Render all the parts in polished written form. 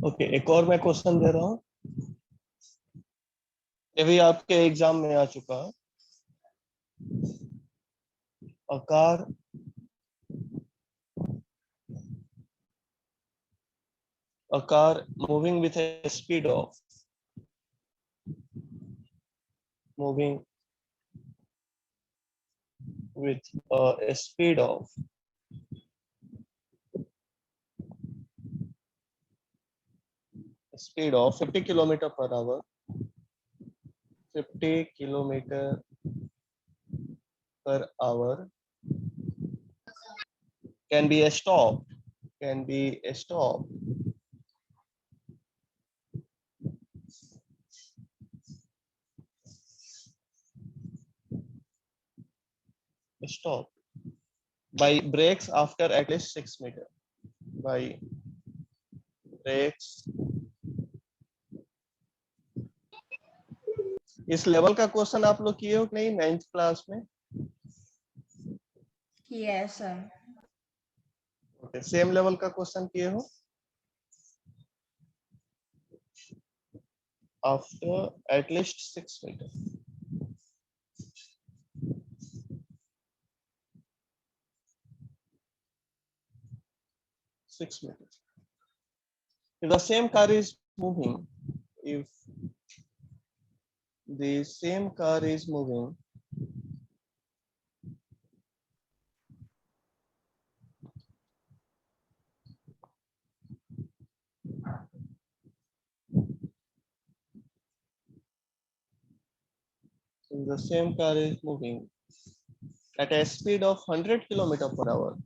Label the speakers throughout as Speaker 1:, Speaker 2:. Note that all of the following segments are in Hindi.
Speaker 1: ओके, एक और मैं क्वेश्चन दे रहा हूँ। ये भी आपके एग्जाम में आ चुका है। A car moving with a speed of moving with a speed of 50 kilometer per hour. 50 kilometer per hour can be stopped. Can be stopped. Stopped by brakes after at least 6 meters. By brakes. इस लेवल का क्वेश्चन आप लोग किए हो कि नहीं 9th क्लास में?
Speaker 2: Yes sir.
Speaker 1: Okay, same level का क्वेश्चन किए हो? After at least 6 meters. If the same car is moving, if the same car is moving if the same car is moving at a speed of 100 kilometer per hour,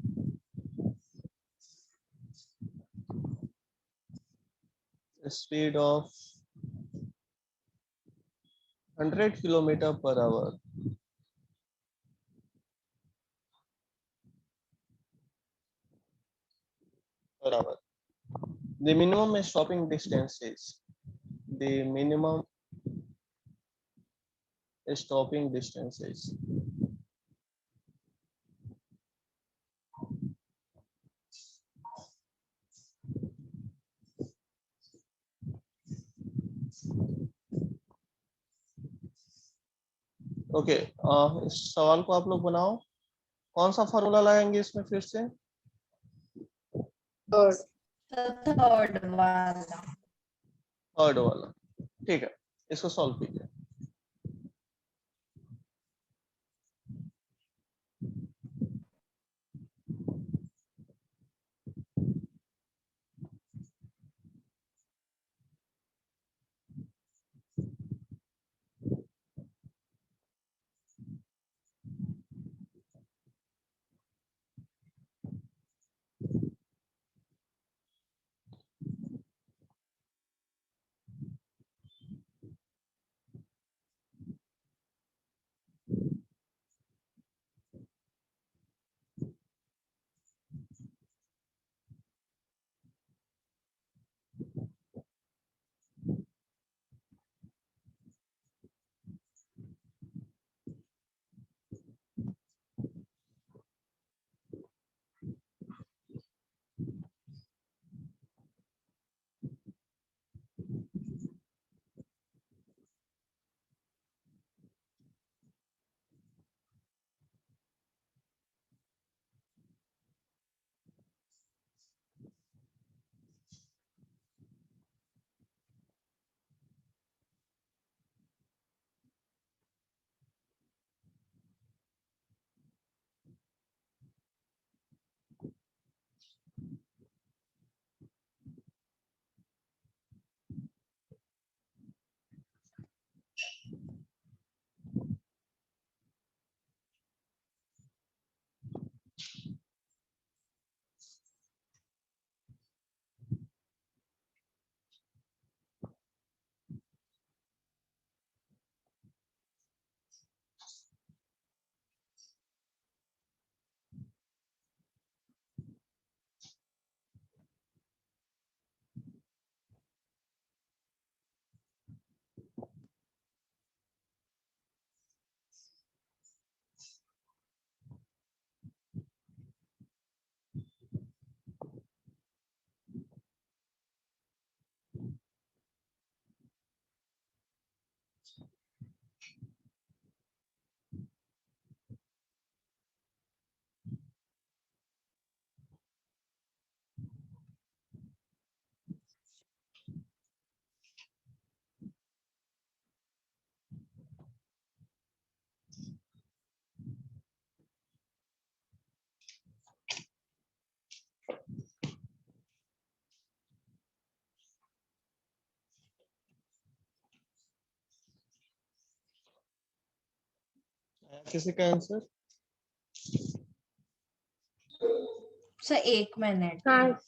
Speaker 1: a speed of 100 kilometer per hour, the minimum stopping distance is the minimum stopping distance is okay. इस सवाल को आप लोग बनाओ। कौन सा फॉर्मूला लगाएंगे इसमें फिर से?
Speaker 2: थर्ड वाला।
Speaker 1: थर्ड वाला, ठीक है, इसको सॉल्व कीजिए। किसी का आंसर?
Speaker 2: Sir 1 minute.
Speaker 3: हाँ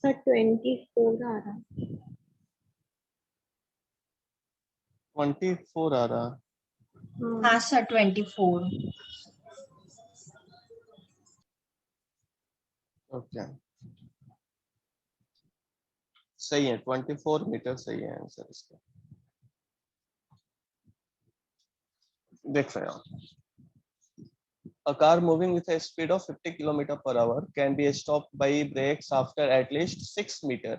Speaker 3: सर 24 आ रहा है।
Speaker 1: 24 आ रहा।
Speaker 2: हाँ सर 24।
Speaker 1: ओके, सही है, 24 मीटर सही है आंसर इसका। देख रहे हो, a car moving with a speed of 50 km per hour can be stopped by brakes after at least 6 meter।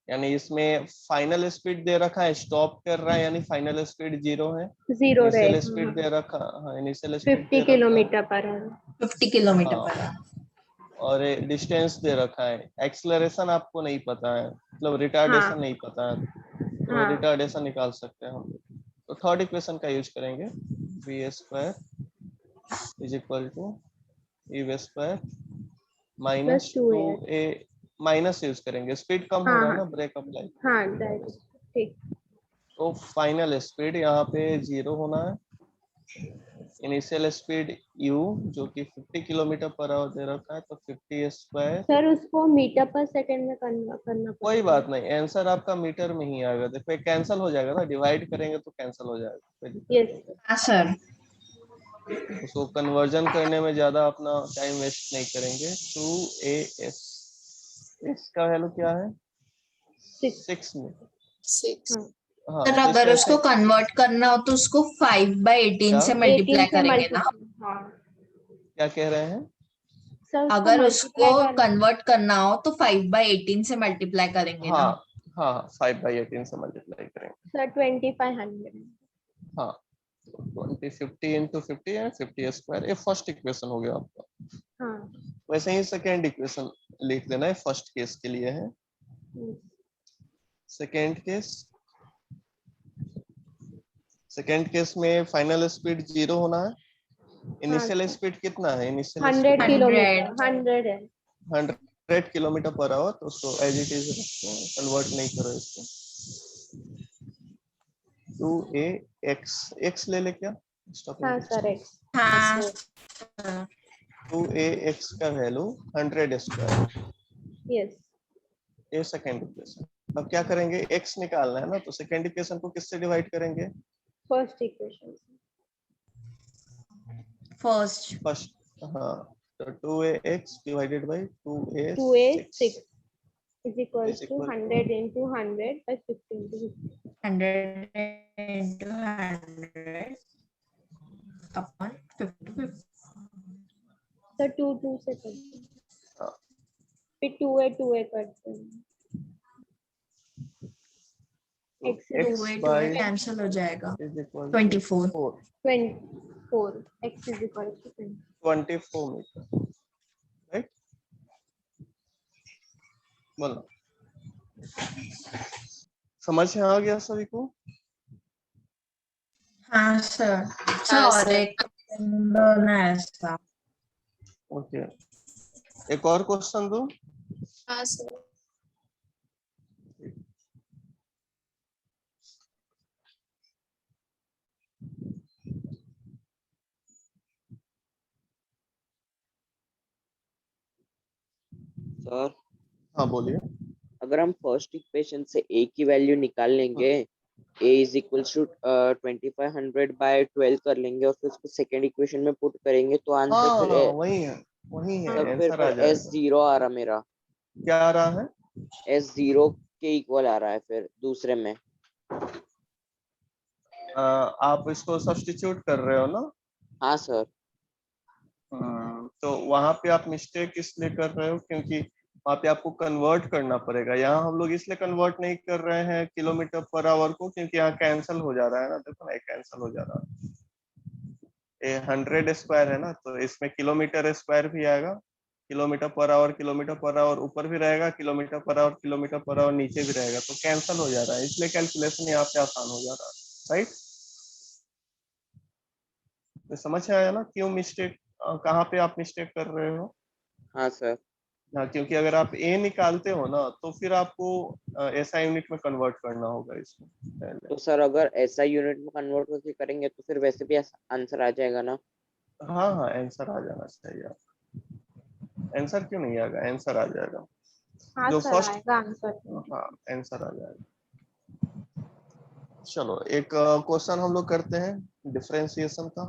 Speaker 1: यानी इसमें फाइनल स्पीड दे रखा है, स्टॉप कर रहा है, यानी फाइनल स्पीड 0 है।
Speaker 3: 0
Speaker 1: इनिशियल
Speaker 3: है।
Speaker 1: स्पीड दे रखा, हाँ इनिशियल स्पीड
Speaker 3: 50
Speaker 1: दे रखा
Speaker 3: किलोमीटर पर आवर।
Speaker 2: 50 किलोमीटर
Speaker 1: हाँ,
Speaker 2: पर आवर।
Speaker 1: और डिस्टेंस दे रखा है। एक्सेलरेशन आपको नहीं पता है, मतलब रिटार्डेशन
Speaker 3: हाँ
Speaker 1: नहीं पता है, तो
Speaker 3: हाँ
Speaker 1: रिटार्डेशन निकाल सकते हैं हम। तो थर्ड इक्वेशन का यूज करेंगे, v square is equal to E square minus
Speaker 3: +2
Speaker 1: two
Speaker 3: है।
Speaker 1: ए, माइनस यूज करेंगे, स्पीड कम हो
Speaker 3: हाँ
Speaker 1: रहा है
Speaker 3: हाँ
Speaker 1: ना ब्रेक अप्लाई।
Speaker 3: हाँ दैट ठीक।
Speaker 1: तो फाइनल स्पीड यहाँ पे 0 होना है। इनिशियल स्पीड u जो कि 50 किलोमीटर पर आवर दे रखा है, तो 50 स्क्वायर।
Speaker 3: सर उसको मीटर पर सेकंड में कन्वर्ट करना
Speaker 1: कोई
Speaker 3: पड़ेगा।
Speaker 1: बात नहीं, आंसर आपका मीटर में ही आएगा। देखो कैंसिल हो जाएगा ना, डिवाइड करेंगे तो कैंसिल हो जाएगा, कोई दिक्कत
Speaker 3: यस
Speaker 1: नहीं।
Speaker 2: हाँ सर।
Speaker 1: उसको कन्वर्जन करने में ज्यादा अपना टाइम वेस्ट नहीं करेंगे। 2as, इसका वैल्यू क्या है? 6 में।
Speaker 2: 6।
Speaker 1: हाँ
Speaker 2: सर
Speaker 1: तो इस
Speaker 2: अगर
Speaker 1: तरह से
Speaker 2: उसको कन्वर्ट करना हो तो उसको 5/18
Speaker 1: क्या
Speaker 2: से
Speaker 3: 18
Speaker 2: मल्टीप्लाई
Speaker 3: से
Speaker 2: करेंगे ना।
Speaker 3: मल्टीप्लाई। हाँ
Speaker 1: क्या कह रहे हैं?
Speaker 3: सर उसको
Speaker 2: अगर उसको
Speaker 3: मल्टीप्लाई करना।
Speaker 2: कन्वर्ट करना हो तो 5/18 से मल्टीप्लाई करेंगे
Speaker 1: हाँ
Speaker 2: ना।
Speaker 1: हाँ, 5/18 से मल्टीप्लाई करेंगे।
Speaker 3: सर 2500।
Speaker 1: हाँ, 20 50 इंटू 50 है 50 स्क्वायर। ये फर्स्ट इक्वेशन हो गया आपका।
Speaker 3: हाँ
Speaker 1: वैसे ही सेकेंड इक्वेशन लिख लेना है, फर्स्ट केस के लिए है। सेकेंड केस, सेकेंड केस में फाइनल स्पीड 0 होना है। इनिशियल स्पीड कितना है? Initial
Speaker 3: 100
Speaker 1: speed
Speaker 3: kilometre
Speaker 2: 100।
Speaker 3: 100 है।
Speaker 1: 100 किलोमीटर पर आवर। तो उसको एज इट इज रखते हैं, कन्वर्ट नहीं करो इसको। 2ax, x ले ले क्या?
Speaker 3: हाँ सर एक्स।
Speaker 2: हाँ
Speaker 1: 2ax का वैल्यू 100 स्क्वायर।
Speaker 3: यस
Speaker 1: ये सेकेंड इक्वेशन। अब क्या करेंगे, x निकालना है ना, तो सेकेंड इक्वेशन को किससे डिवाइड करेंगे?
Speaker 3: First equation.
Speaker 2: फर्स्ट।
Speaker 1: फर्स्ट, हाँ, तो 2ax divided by 2a
Speaker 3: 2a 6
Speaker 1: 6
Speaker 3: is equals
Speaker 1: is
Speaker 3: to
Speaker 1: equal to
Speaker 3: 100 into 100 by 50 into 50.
Speaker 2: 100 into 100 upon 50।
Speaker 3: Sir 2 2 से करते हैं, फिर 2a करते हैं। x is
Speaker 1: x
Speaker 2: 2
Speaker 1: by
Speaker 2: cancel हो जाएगा।
Speaker 1: Is equal to
Speaker 2: 24।
Speaker 3: 24 x is equals to 20.
Speaker 1: 24 metre, right? बोलो, समझ में आ गया सभी को?
Speaker 2: हाँ सर। सर और एक दोनों ऐसा।
Speaker 1: ओके, एक और क्वेश्चन दो।
Speaker 2: हाँ सर।
Speaker 4: सर
Speaker 1: हाँ बोलिए।
Speaker 4: अगर हम फर्स्ट इक्वेशन से a की वैल्यू निकाल लेंगे, a इज इक्वल्स टू 2500/12 कर लेंगे और फिर उसको सेकेंड इक्वेशन में पुट करेंगे तो आंसर
Speaker 1: हाँ
Speaker 4: फिर
Speaker 1: वही है, वही है,
Speaker 4: सब
Speaker 1: आंसर आ
Speaker 4: फिर
Speaker 1: जाएगा।
Speaker 4: s0 आ रहा मेरा।
Speaker 1: क्या आ रहा है?
Speaker 4: s0 के इक्वल आ रहा है फिर दूसरे में।
Speaker 1: आप इसको सब्स्टिट्यूट कर रहे हो ना?
Speaker 4: हाँ सर।
Speaker 1: तो वहां पे आप मिस्टेक इसलिए कर रहे हो क्योंकि वहां पे आपको कन्वर्ट करना पड़ेगा। यहाँ हम लोग इसलिए कन्वर्ट नहीं कर रहे हैं किलोमीटर पर आवर को, क्योंकि यहाँ कैंसिल हो जा रहा है ना। देखो ना, कैंसिल हो जा रहा है। ये 100 स्क्वायर है ना, तो इसमें किलोमीटर स्क्वायर भी आएगा, किलोमीटर पर आवर ऊपर भी रहेगा, किलोमीटर पर आवर नीचे भी रहेगा, तो कैंसिल हो जा रहा है, इसलिए कैलकुलेशन यहाँ पे आसान हो जा रहा है, राइट। तो समझ में आया ना क्यों मिस्टेक, कहाँ पे आप मिस्टेक कर रहे हो।
Speaker 4: हाँ सर।
Speaker 1: हाँ, क्योंकि अगर आप ए निकालते हो ना तो फिर आपको ऐसा यूनिट में कन्वर्ट करना होगा इसको पहले।
Speaker 4: तो सर अगर ऐसा यूनिट में कन्वर्ट होके करेंगे तो फिर वैसे भी आंसर आ जाएगा ना।
Speaker 1: हाँ हाँ, आंसर आ जाना चाहिए। आंसर क्यों नहीं आएगा, आंसर आ जाएगा।
Speaker 3: हाँ
Speaker 1: जो
Speaker 3: सर
Speaker 1: फर्स्ट,
Speaker 3: आएगा आंसर।
Speaker 1: हाँ आंसर आ जाएगा। चलो एक क्वेश्चन हम लोग करते हैं डिफरेंशिएशन का।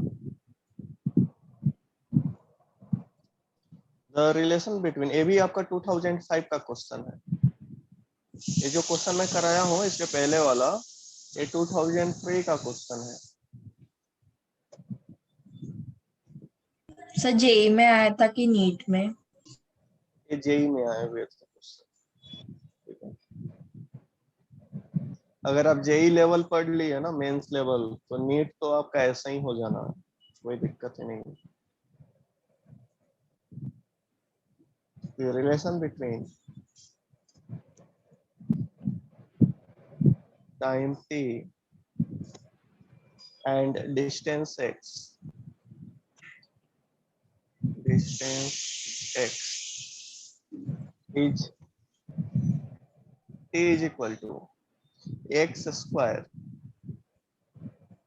Speaker 1: द रिलेशन बिटवीन, ये भी आपका 2005 का क्वेश्चन है। ये जो क्वेश्चन मैं कराया हूँ इसके पहले वाला, ये 2003 का क्वेश्चन है।
Speaker 2: सर जेई में आया था कि नीट में?
Speaker 1: ये जेई में आए हुए थे क्वेश्चन, ठीक है। अगर आप जेई लेवल पढ़ लिए ना, मेंस लेवल, तो नीट तो आपका ऐसा ही हो जाना है, कोई दिक्कत ही नहीं है। The relation between time t and distance x, distance x is t is equal to x square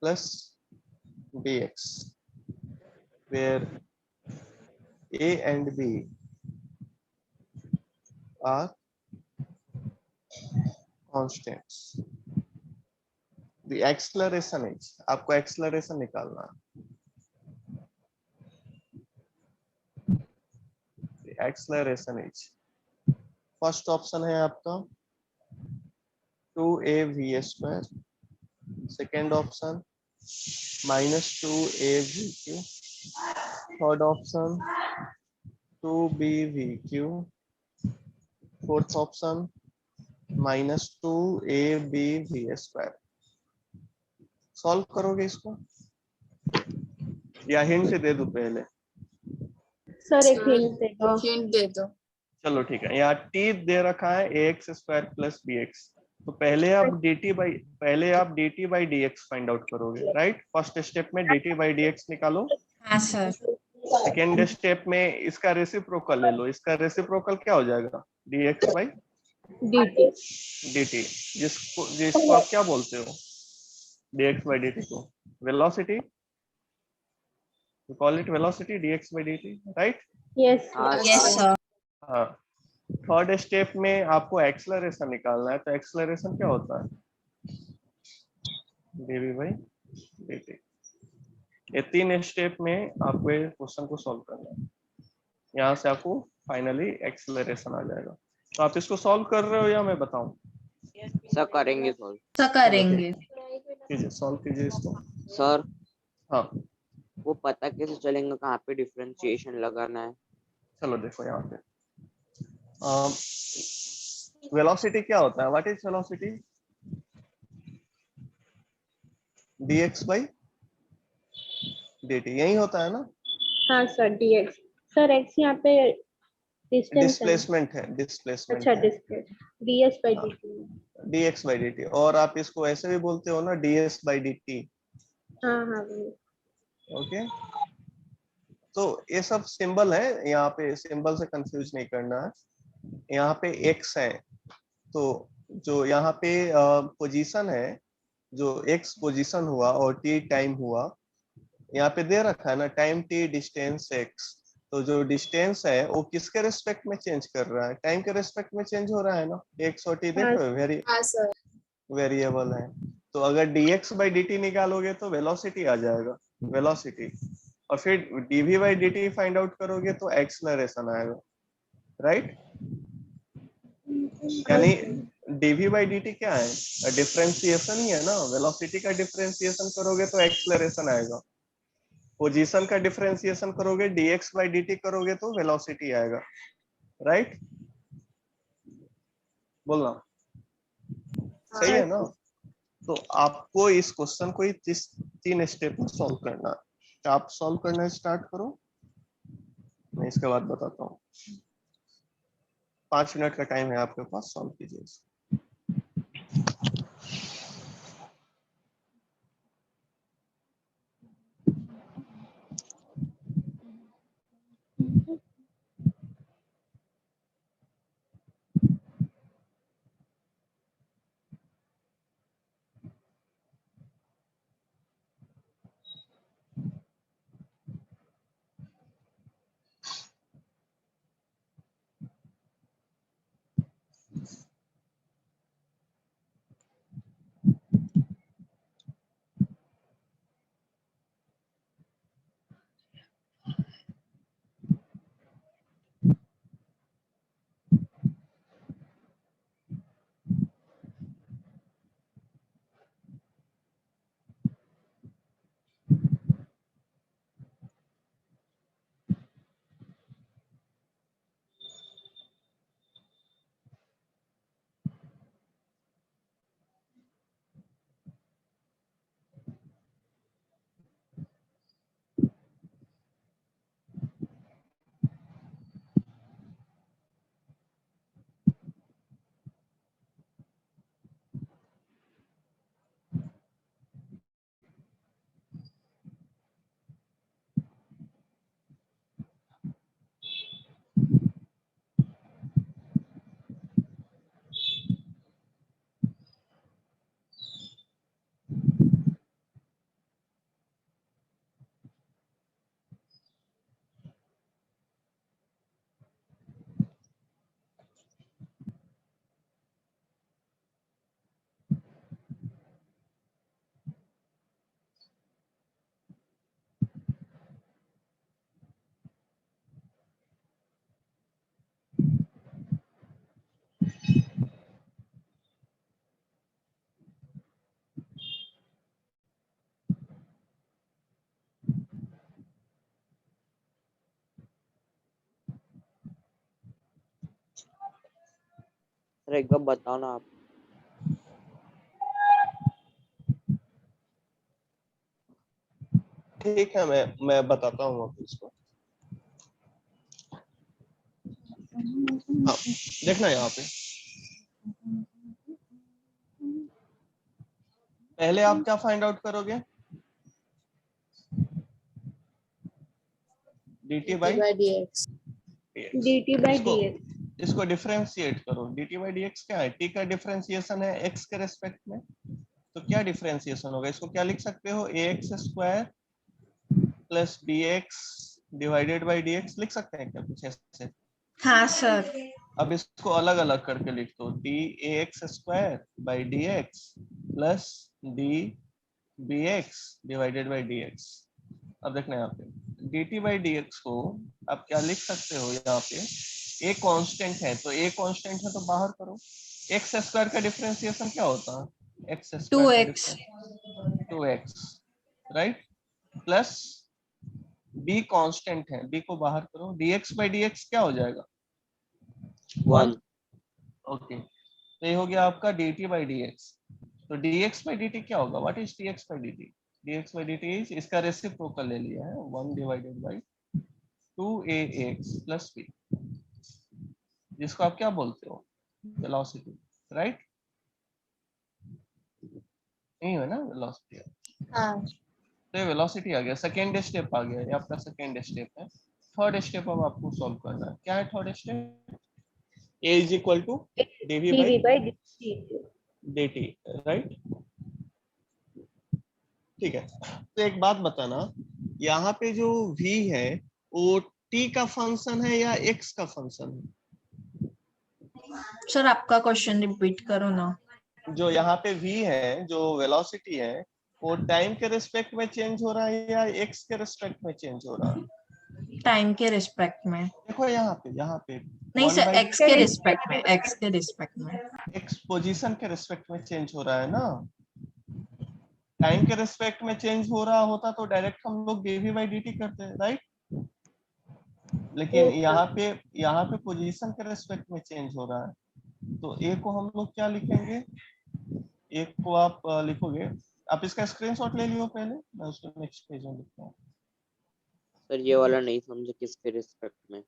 Speaker 1: plus bx, where a and b are constants. The acceleration is, आपको acceleration निकालना है। The acceleration is, first option है आपका 2av², second option -2avq, third option 2bvq, fourth option -2abv²। Solve करोगे इसको या हिंट दे दूं पहले?
Speaker 3: सर एक हिंट दे दो।
Speaker 2: हिंट दे दो।
Speaker 1: चलो ठीक है, यहाँ t दे रखा है ax² + bx, तो पहले आप dt by dx find out करोगे, राइट। फर्स्ट स्टेप में dt बाई dx निकालो।
Speaker 2: हाँ सर।
Speaker 1: सेकेंड स्टेप में इसका रेसिप्रोकल ले लो, इसका रेसिप्रोकल क्या हो जाएगा, dx बाई
Speaker 3: dt।
Speaker 1: dt, जिसको आप क्या बोलते हो, dx बाई dt को velocity, call it velocity, dx by dt, right.
Speaker 3: Yes
Speaker 4: हाँ
Speaker 2: यस
Speaker 4: सर।
Speaker 2: सर।
Speaker 1: हाँ, थर्ड स्टेप में आपको एक्सेलरेशन निकालना है, तो एक्सेलरेशन क्या होता है, dv बाई dt। ये तीन स्टेप में आपको क्वेश्चन को सॉल्व करना है, यहाँ से आपको फाइनली एक्सेलरेशन आ जाएगा। तो आप इसको सॉल्व कर रहे हो या मैं बताऊं?
Speaker 4: सर करेंगे सॉल्व।
Speaker 2: सर करेंगे।
Speaker 1: कीजिए, सॉल्व कीजिए इसको।
Speaker 4: सर
Speaker 1: हाँ
Speaker 4: वो पता कैसे चलेगा कहाँ पे डिफरेंशिएशन लगाना है?
Speaker 1: चलो देखो यहाँ पे, वेलोसिटी क्या होता है, what is velocity, dx by dt, यही होता है ना।
Speaker 3: हाँ सर dx। सर x यहाँ पे डिस्टेंस है।
Speaker 1: डिस्प्लेसमेंट है, डिस्प्लेसमेंट
Speaker 3: अच्छा
Speaker 1: है,
Speaker 3: डिस्टेंस, ds by
Speaker 1: हाँ,
Speaker 3: dt।
Speaker 1: dx बाई dt, और आप इसको ऐसे भी बोलते हो ना, ds बाई dt।
Speaker 3: हाँ हाँ वही।
Speaker 1: ओके, तो ये सब सिंबल है, यहाँ पे सिंबल से कंफ्यूज नहीं करना है। यहाँ पे x है, तो जो यहाँ पे पोजीशन है, जो x पोजीशन हुआ और t टाइम हुआ, यहाँ पे दे रखा है ना, टाइम t डिस्टेंस x, तो जो डिस्टेंस है वो किसके रेस्पेक्ट में चेंज कर रहा है, टाइम के रेस्पेक्ट में चेंज हो रहा है ना, x और t
Speaker 3: हाँ
Speaker 1: देखो वेरिएबल है। तो अगर dx बाई dt निकालोगे तो वेलोसिटी आ जाएगा, वेलोसिटी, और फिर dv by dt find out करोगे तो एक्सेलरेशन आएगा, राइट। यानी dv बाई dt क्या है, डिफरेंशिएशन ही है ना, वेलोसिटी का डिफरेंशिएशन करोगे तो एक्सेलरेशन आएगा, पोजीशन का डिफरेंशिएशन करोगे, dx बाई dt करोगे तो वेलोसिटी आएगा, राइट। बोलना सही है ना। तो आपको इस क्वेश्चन को तीन स्टेप में सॉल्व करना है। क्या आप सॉल्व करना स्टार्ट करो, मैं इसके बाद बताता हूँ। 5 मिनट का टाइम है आपके पास, सॉल्व कीजिए इसको।
Speaker 4: सर एक बार बताओ ना आप।
Speaker 1: ठीक है, मैं बताता हूँ आपको इसको। हाँ, देखना यहाँ पे पहले आप क्या फाइंड आउट करोगे, dt by
Speaker 2: dx.
Speaker 1: dx।
Speaker 3: dt by
Speaker 1: इसको
Speaker 3: dx।
Speaker 1: इसको डिफरेंशिएट करो। dt by dx क्या है, t का डिफरेंशिएशन है x के रेस्पेक्ट में, तो क्या डिफरेंशिएशन होगा, इसको क्या लिख सकते हो, ax square plus bx divided by dx लिख सकते हैं क्या कुछ ऐसे।
Speaker 2: हाँ सर।
Speaker 1: अब इसको अलग अलग करके लिख दो, dAx square by dx plus dbx divided by dx। अब देखना यहाँ पे dt बाई dx को आप क्या लिख सकते हो, यहाँ पे a कांस्टेंट है, तो a कांस्टेंट है तो बाहर करो। x स्क्वायर का डिफरेंशिएशन क्या होता है, x स्क्वायर का
Speaker 2: 2x.
Speaker 1: Difference 2x, right, plus b constant है, b को बाहर करो, dx बाई dx क्या हो जाएगा, 1।
Speaker 4: 1।
Speaker 1: ओके, तो ये हो गया आपका dt बाई dx। तो dx बाई dt क्या होगा, what is dx by dt, dx by dt is, इसका रेसिप्रोकल ले लिया है, 1 divided by 2ax plus b, जिसको आप क्या बोलते हो, वेलोसिटी, राइट, यही है ना वेलोसिटी।
Speaker 2: हाँ.
Speaker 1: तो ये वेलोसिटी आ गया, सेकेंड स्टेप आ गया, ये आपका सेकेंड स्टेप है। थर्ड स्टेप अब आपको सॉल्व करना है, क्या है third step, a is equal to dv
Speaker 3: dv
Speaker 1: by
Speaker 3: by dt।
Speaker 1: dt, right, ठीक है। तो एक बात बताना, यहाँ पे जो v है वो t का फंक्शन है या x का फंक्शन है,
Speaker 2: सर आपका क्वेश्चन रिपीट करो ना.
Speaker 1: जो यहाँ पे v है, जो वेलोसिटी है, वो टाइम के रिस्पेक्ट में चेंज हो रहा है या x के रिस्पेक्ट में चेंज हो रहा है,
Speaker 2: टाइम के रिस्पेक्ट में.
Speaker 1: देखो यहाँ पे
Speaker 2: नहीं
Speaker 1: 1
Speaker 2: सर,
Speaker 1: बाई
Speaker 2: एक्स के रिस्पेक्ट में, एक्स के रिस्पेक्ट में.
Speaker 1: x पोजीशन के रिस्पेक्ट में चेंज हो रहा है ना, टाइम के रिस्पेक्ट में चेंज हो रहा होता तो डायरेक्ट हम लोग dv बाई dt करते हैं, राइट, लेकिन यहाँ पे पोजीशन के रिस्पेक्ट में चेंज हो रहा है, तो a को हम लोग क्या लिखेंगे, एक को आप लिखोगे, आप इसका स्क्रीनशॉट ले लियो पहले, मैं उसको नेक्स्ट पेज में लिखता हूँ।
Speaker 4: सर ये वाला नहीं समझे, किसके रिस्पेक्ट में?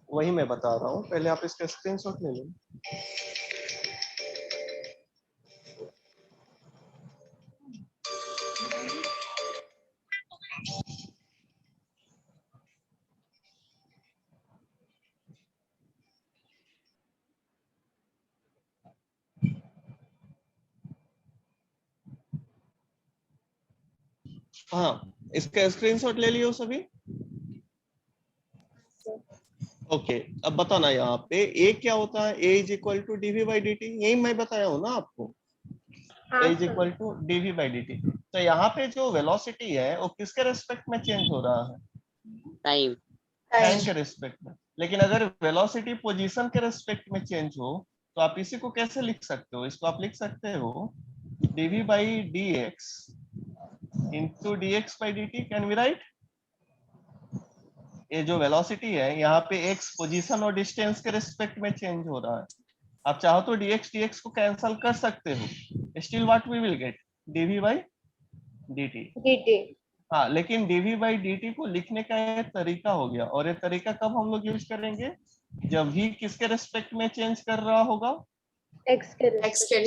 Speaker 1: वही मैं बता रहा हूँ, पहले आप इसका स्क्रीनशॉट ले लो। हाँ, इसका स्क्रीनशॉट ले लियो सभी। ओके, अब बताना यहाँ पे ए क्या होता है। A is equal to DV by D T, यही मैं बताया हूँ ना आपको।
Speaker 3: हाँ
Speaker 1: A is
Speaker 3: sir.
Speaker 1: Equal to DV by D T. तो यहाँ पे जो वेलोसिटी है वो किसके रेस्पेक्ट में चेंज हो रहा है?
Speaker 4: टाइम।
Speaker 1: टाइम के रेस्पेक्ट में। लेकिन अगर वेलोसिटी पोजीशन के रेस्पेक्ट में चेंज हो तो आप इसी को कैसे लिख सकते हो? इसको आप लिख सकते हो DV by D X into D X by D T. Can we right? ये जो वेलोसिटी है यहाँ पे एक्स पोजीशन और डिस्टेंस के रेस्पेक्ट में चेंज हो रहा है। आप चाहो तो dx को कैंसिल कर सकते हो, still what we will get dv by dt।
Speaker 3: dt।
Speaker 1: हाँ, लेकिन dv बाई dt को लिखने का ये तरीका हो गया, और ये तरीका कब हम लोग यूज करेंगे? जब v किसके रेस्पेक्ट में चेंज कर रहा होगा?
Speaker 3: x के
Speaker 2: X के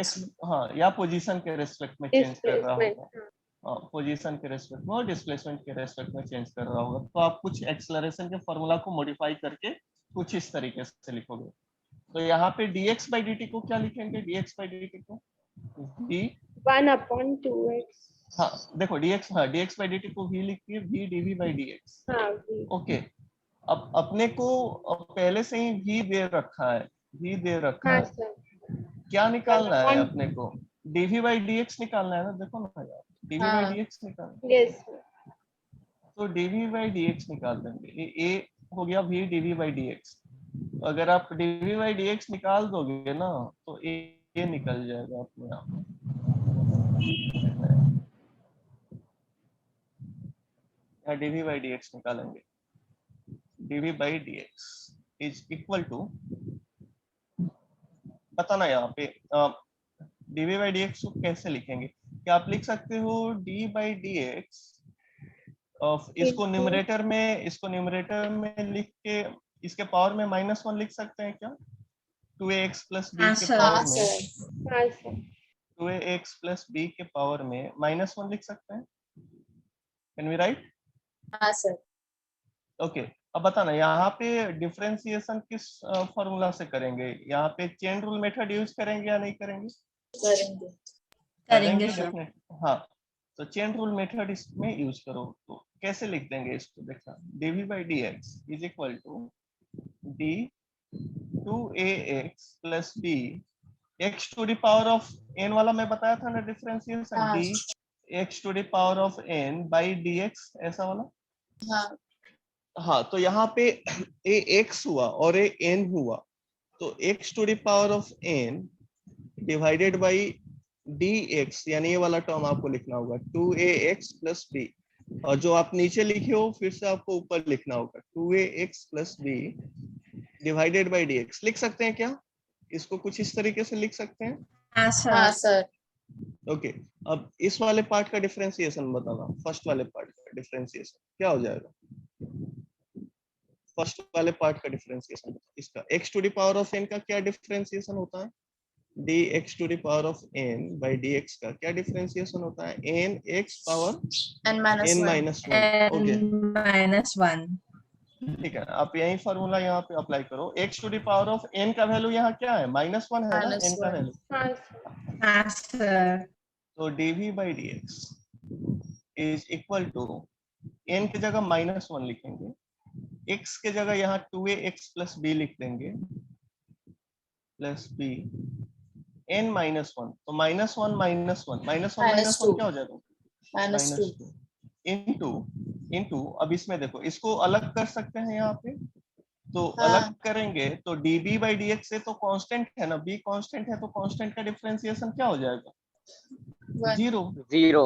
Speaker 1: x, हाँ, या पोजीशन के रेस्पेक्ट में चेंज कर रहा
Speaker 3: डिस्प्लेसमेंट।
Speaker 1: होगा। पोजीशन के रेस्पेक्ट में और डिस्प्लेसमेंट के रेस्पेक्ट में चेंज कर रहा होगा। तो आप कुछ एक्सेलरेशन के फॉर्मूला को मॉडिफाई करके कुछ इस तरीके से लिखोगे। तो यहाँ पे dx by dt को क्या लिखेंगे? dx by dt को v,
Speaker 3: 1/2x।
Speaker 1: हाँ देखो dx, हाँ dx by dt को v लिखिए, v dv by dx।
Speaker 3: हाँ v।
Speaker 1: ओके, अब अपने को पहले से ही v दे रखा है, v दे रखा
Speaker 3: हाँ
Speaker 1: है।
Speaker 3: सर।
Speaker 1: क्या निकालना है
Speaker 3: 1/2।
Speaker 1: अपने को? dv by dx निकालना है ना। देखो ना यार, dv by
Speaker 2: हाँ।
Speaker 1: dx निकालना।
Speaker 3: यस।
Speaker 1: तो dv by dx निकाल देंगे। ये a हो गया v dv by dx। अगर आप dv by dx निकाल दोगे ना तो ये निकल जाएगा अपने आप। यहाँ dv by dx निकालेंगे। dv by dx is equal to, बताना यहाँ पे dv by dx को कैसे लिखेंगे? क्या आप लिख सकते हो d by dx ऑफ, इसको न्यूमरेटर में लिख के इसके पावर में -1 लिख सकते हैं क्या? 2ax प्लस b
Speaker 2: हाँ
Speaker 1: के
Speaker 2: सर।
Speaker 1: पावर
Speaker 2: हाँ
Speaker 1: में,
Speaker 2: सर।
Speaker 3: हाँ सर।
Speaker 1: 2ax प्लस b के पावर में -1 लिख सकते हैं। Can we right?
Speaker 2: हाँ सर।
Speaker 1: ओके, अब बताना यहाँ पे डिफरेंशिएशन किस फॉर्मूला से करेंगे? यहाँ पे चेन रूल मेथड यूज करेंगे या नहीं करेंगे?
Speaker 2: करेंगे। करेंगे सर।
Speaker 1: डेफिनेट। हाँ, तो चेन रूल मेथड इसमें यूज करो। तो कैसे लिख देंगे इसको? देखा, dv by dx is equal to d 2ax plus b, x to the power of n वाला मैं बताया था ना डिफरेंशिएशन,
Speaker 2: हाँ।
Speaker 1: d x to the power of n by dx, ऐसा वाला।
Speaker 2: हाँ।
Speaker 1: हाँ, तो यहाँ पे a x हुआ और a n हुआ, तो x to the power of n divided by dx, यानी ये वाला टर्म आपको लिखना होगा 2ax प्लस b, और जो आप नीचे लिखे हो फिर से आपको ऊपर लिखना होगा 2ax plus b divided by dx। लिख सकते हैं क्या? इसको कुछ इस तरीके से लिख सकते हैं।
Speaker 2: हाँ सर। हाँ सर।
Speaker 1: ओके, अब इस वाले पार्ट का डिफरेंशिएशन बताना। फर्स्ट वाले पार्ट का डिफरेंशिएशन क्या हो जाएगा? फर्स्ट वाले पार्ट का डिफरेंशिएशन इसका x to the power of n का क्या डिफरेंशिएशन होता है? dx to the power of n by dx का क्या डिफरेंशिएशन होता है? n x power
Speaker 2: n minus 1।
Speaker 1: Okay,
Speaker 2: n-1।
Speaker 1: ठीक है। आप यही फॉर्मूला यहाँ पे अप्लाई करो। x to the power of n का वैल्यू यहाँ क्या है? -1 है ना n का
Speaker 2: -1।
Speaker 1: वैल्यू।
Speaker 3: हाँ सर।
Speaker 2: हाँ सर।
Speaker 1: तो dv by dx is equal to, n की जगह -1 लिखेंगे, x के जगह यहाँ 2ax प्लस b लिख देंगे प्लस b, n -1, तो -1 -1 क्या हो जाएगा? -2 इनटू अब इसमें देखो, इसको अलग कर सकते हैं यहाँ पे, तो
Speaker 2: हाँ।
Speaker 1: अलग करेंगे तो db बाई dx से तो कांस्टेंट है ना, b कांस्टेंट है, तो कांस्टेंट का डिफरेंशिएशन क्या हो जाएगा? 0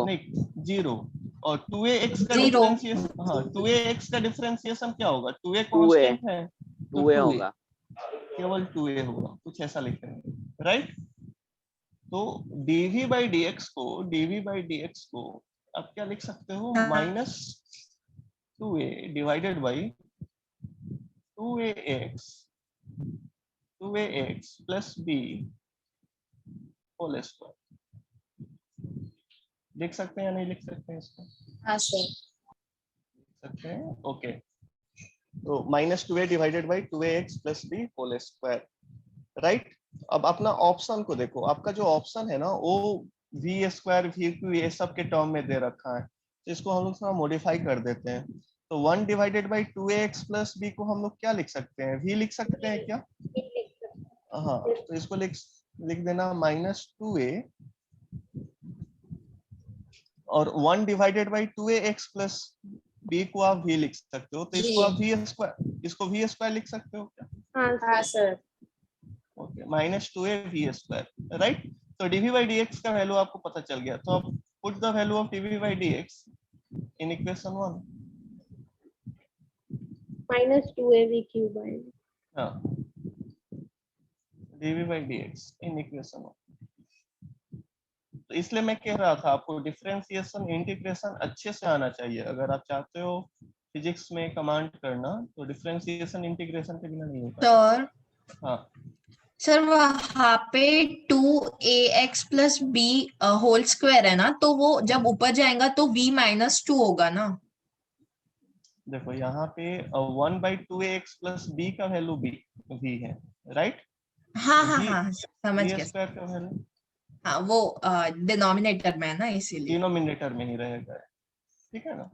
Speaker 1: नहीं 0, और 2ax का
Speaker 2: 0।
Speaker 1: डिफरेंशिएशन, हाँ 2ax का डिफरेंशिएशन क्या होगा? 2a
Speaker 4: 2a
Speaker 1: कांस्टेंट है तो
Speaker 4: 2a होगा।
Speaker 1: केवल 2a होगा, कुछ ऐसा लिखेंगे, राइट? तो dv बाई dx को आप क्या लिख सकते हो?
Speaker 2: हाँ।
Speaker 1: 2a divided by 2ax 2ax plus b whole square. लिख सकते हैं या नहीं लिख सकते हैं इसको?
Speaker 2: हाँ सर।
Speaker 1: लिख सकते हैं, ओके। तो -2a divided by 2ax plus b whole square, right. अब अपना ऑप्शन को देखो, आपका जो ऑप्शन है ना वो वी स्क्वायर वी क्यू ये सब के टर्म में दे रखा है, तो इसको हम लोग थोड़ा मॉडिफाई कर देते हैं। तो 1 divided by 2ax plus b को हम लोग क्या लिख सकते हैं? v लिख सकते हैं क्या? हाँ, तो इसको लिख देना -2a और 1 divided by 2ax plus b को आप v लिख सकते हो, तो इसको आप v स्क्वायर लिख सकते हो क्या?
Speaker 2: हाँ sir.
Speaker 1: Okay, -2a v square, right. तो dv by dx का वैल्यू आपको पता चल गया, तो आप put the value of dv by dx in equation 1।
Speaker 3: -2av cube आएगा।
Speaker 1: हाँ, dv by dx in equation 1। तो इसलिए मैं कह रहा था आपको डिफरेंशिएशन इंटीग्रेशन अच्छे से आना चाहिए। अगर आप चाहते हो फिजिक्स में कमांड करना, तो डिफरेंशिएशन इंटीग्रेशन के बिना नहीं होता।
Speaker 2: सर
Speaker 1: हाँ
Speaker 2: सर वहाँ पे 2ax plus b whole square है ना, तो वो जब ऊपर जाएगा तो v -2 होगा ना।
Speaker 1: देखो यहाँ पे 1/2ax प्लस b का वैल्यू v है, राइट।
Speaker 2: हाँ हाँ
Speaker 1: v
Speaker 2: हाँ समझ
Speaker 1: v
Speaker 2: गया।
Speaker 1: स्क्वायर का वैल्यू
Speaker 2: हाँ वो डिनोमिनेटर में है ना, इसीलिए।
Speaker 1: डिनोमिनेटर में ही रहेगा, ठीक है ना,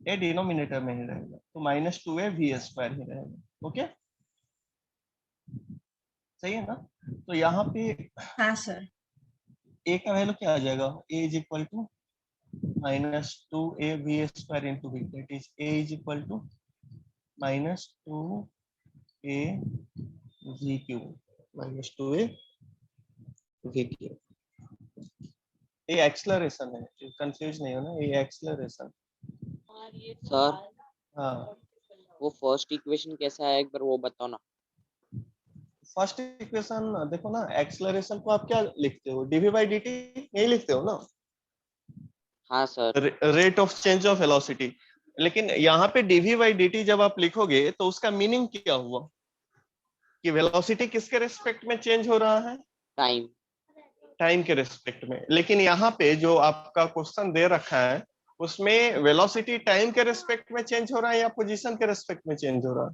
Speaker 1: ये डिनोमिनेटर में ही रहेगा, तो -2a v स्क्वायर ही रहेगा। ओके, सही है ना। तो यहाँ पे
Speaker 2: हाँ सर।
Speaker 1: a का वैल्यू क्या आ जाएगा? a is equal to -2a v square into v, that is a is equal to -2a v cube -2a v cube. ये एक्सेलरेशन है, कंफ्यूज नहीं होना, ये एक्सेलरेशन।
Speaker 4: सर
Speaker 1: हाँ,
Speaker 4: वो फर्स्ट इक्वेशन कैसा है एक बार वो बताओ ना।
Speaker 1: फर्स्ट इक्वेशन देखो ना, एक्सेलरेशन को आप क्या लिखते हो? dv by dt यही लिखते हो ना,
Speaker 4: हाँ sir.
Speaker 1: Rate of change of velocity. लेकिन यहाँ पे dv by dt जब आप लिखोगे तो उसका मीनिंग क्या हुआ कि वेलोसिटी किसके रेस्पेक्ट में चेंज हो रहा है? टाइम के रेस्पेक्ट में। लेकिन यहाँ पे जो आपका क्वेश्चन दे रखा है उसमें वेलोसिटी टाइम के रेस्पेक्ट में चेंज हो रहा है या पोजीशन के रेस्पेक्ट में चेंज हो रहा है?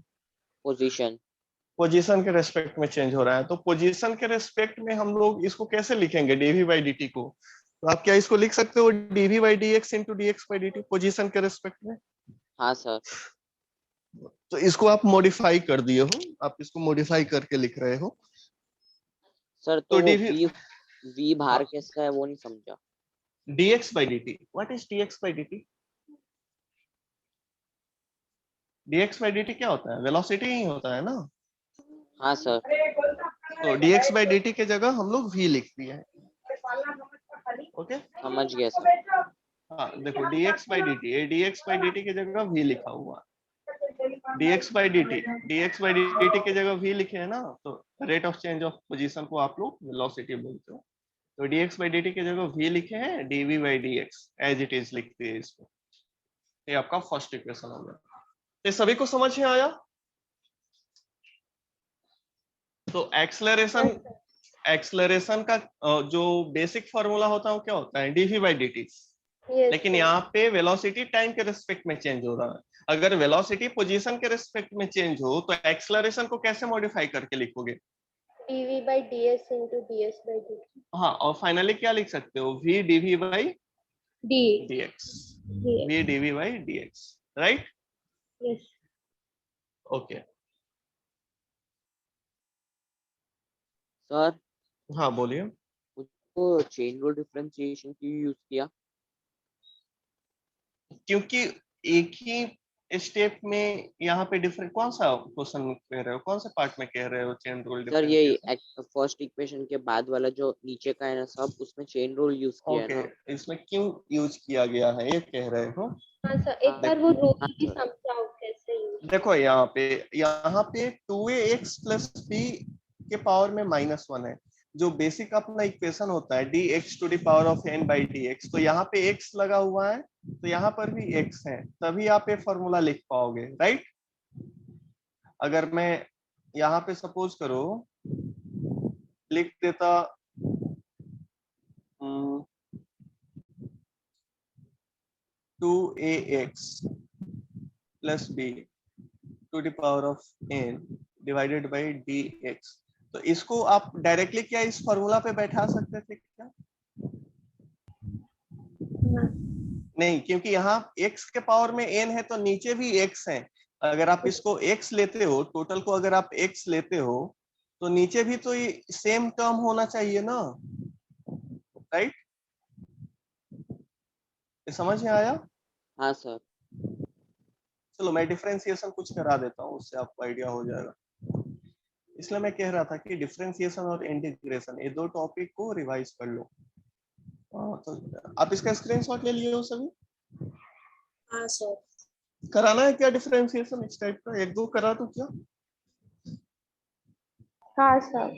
Speaker 1: पोजीशन के रेस्पेक्ट में चेंज हो रहा है। तो पोजीशन के रेस्पेक्ट में हम लोग इसको कैसे लिखेंगे dv by dt को? तो आप क्या इसको लिख सकते हो dv by dx into dx by dt position के रेस्पेक्ट में?
Speaker 4: हाँ सर।
Speaker 1: तो इसको आप मॉडिफाई कर दिए हो, आप इसको मॉडिफाई करके लिख रहे हो।
Speaker 4: सर
Speaker 1: तो
Speaker 4: तो वो
Speaker 1: dv
Speaker 4: v बाहर कैसा है वो नहीं समझा।
Speaker 1: dx by dt, what is dx by dt? dx by dt क्या होता है? वेलोसिटी ही होता है ना।
Speaker 4: हाँ सर।
Speaker 1: तो dx by dt के जगह हम लोग v लिख दिए हैं। ओके,
Speaker 4: समझ गया सर।
Speaker 1: हाँ देखो dx by dt, ये dx by dt की जगह v लिखा हुआ है। dx by dt की जगह v लिखे है ना, तो rate of change of position को आप लोग वेलोसिटी बोलते हो। तो dx by dt की जगह v लिखे हैं, dv by dx as it is लिखते हैं इसको। ये आपका फर्स्ट इक्वेशन हो गया। ये सभी को समझ में आया? तो एक्सेलरेशन का जो बेसिक फॉर्मूला होता है वो क्या होता है? dv by dt। लेकिन यहाँ पे वेलोसिटी टाइम के रेस्पेक्ट में चेंज हो रहा है। अगर वेलोसिटी पोजीशन के रेस्पेक्ट में चेंज हो तो एक्सेलरेशन को कैसे मॉडिफाई करके लिखोगे?
Speaker 3: dv by ds into ds by dt।
Speaker 1: हाँ, और फाइनली क्या लिख सकते हो? v dv by dx, v dv by dx, right.
Speaker 3: Yes.
Speaker 1: Okay,
Speaker 4: sir
Speaker 1: हाँ बोलिए।
Speaker 4: वो चेन रूल डिफरेंशिएशन क्यों यूज किया?
Speaker 1: क्योंकि एक ही स्टेप में यहाँ पे डिफरेंट, कौन सा क्वेश्चन कह रहे हो, कौन से पार्ट में कह रहे हो चेन रूल
Speaker 4: सर ये
Speaker 1: डिफरेंशिएशन?
Speaker 4: फर्स्ट इक्वेशन के बाद वाला जो नीचे का है ना सब, उसमें चेन रूल यूज किया है
Speaker 1: ओके,
Speaker 4: ना।
Speaker 1: इसमें क्यों यूज किया गया है ये कह रहे हो?
Speaker 3: हाँ सर, एक बार वो रूल
Speaker 4: हाँ
Speaker 3: भी
Speaker 4: सर।
Speaker 3: समझाओ कैसे यूज।
Speaker 1: देखो यहाँ पे 2ax प्लस b के पावर में -1 है, जो बेसिक अपना इक्वेशन होता है dx to the power of n by dx, तो यहाँ पे x लगा हुआ है तो यहाँ पर भी x है, तभी आप ये फॉर्मूला लिख पाओगे, राइट। अगर मैं यहाँ पे सपोज करो लिख देता 2ax plus b to the power of n divided by dx, तो इसको आप डायरेक्टली क्या इस फॉर्मूला पे बैठा सकते थे क्या? नहीं, क्योंकि यहाँ x के पावर में n है तो नीचे भी x है। अगर आप इसको x लेते हो, टोटल को अगर आप x लेते हो तो नीचे भी तो ये सेम टर्म होना चाहिए ना, राइट। ये समझ में आया?
Speaker 4: हाँ सर।
Speaker 1: चलो मैं डिफरेंशिएशन कुछ करा देता हूँ, उससे आपको आइडिया हो जाएगा। इसलिए मैं कह रहा था कि डिफरेंशिएशन और इंटीग्रेशन ये दो टॉपिक को रिवाइज कर लो। तो आप इसका स्क्रीनशॉट ले लिए हो सभी?
Speaker 3: हाँ सर।
Speaker 1: कराना है क्या डिफरेंशिएशन इस टाइप का? एक दो करा दो क्या?
Speaker 3: हाँ सर।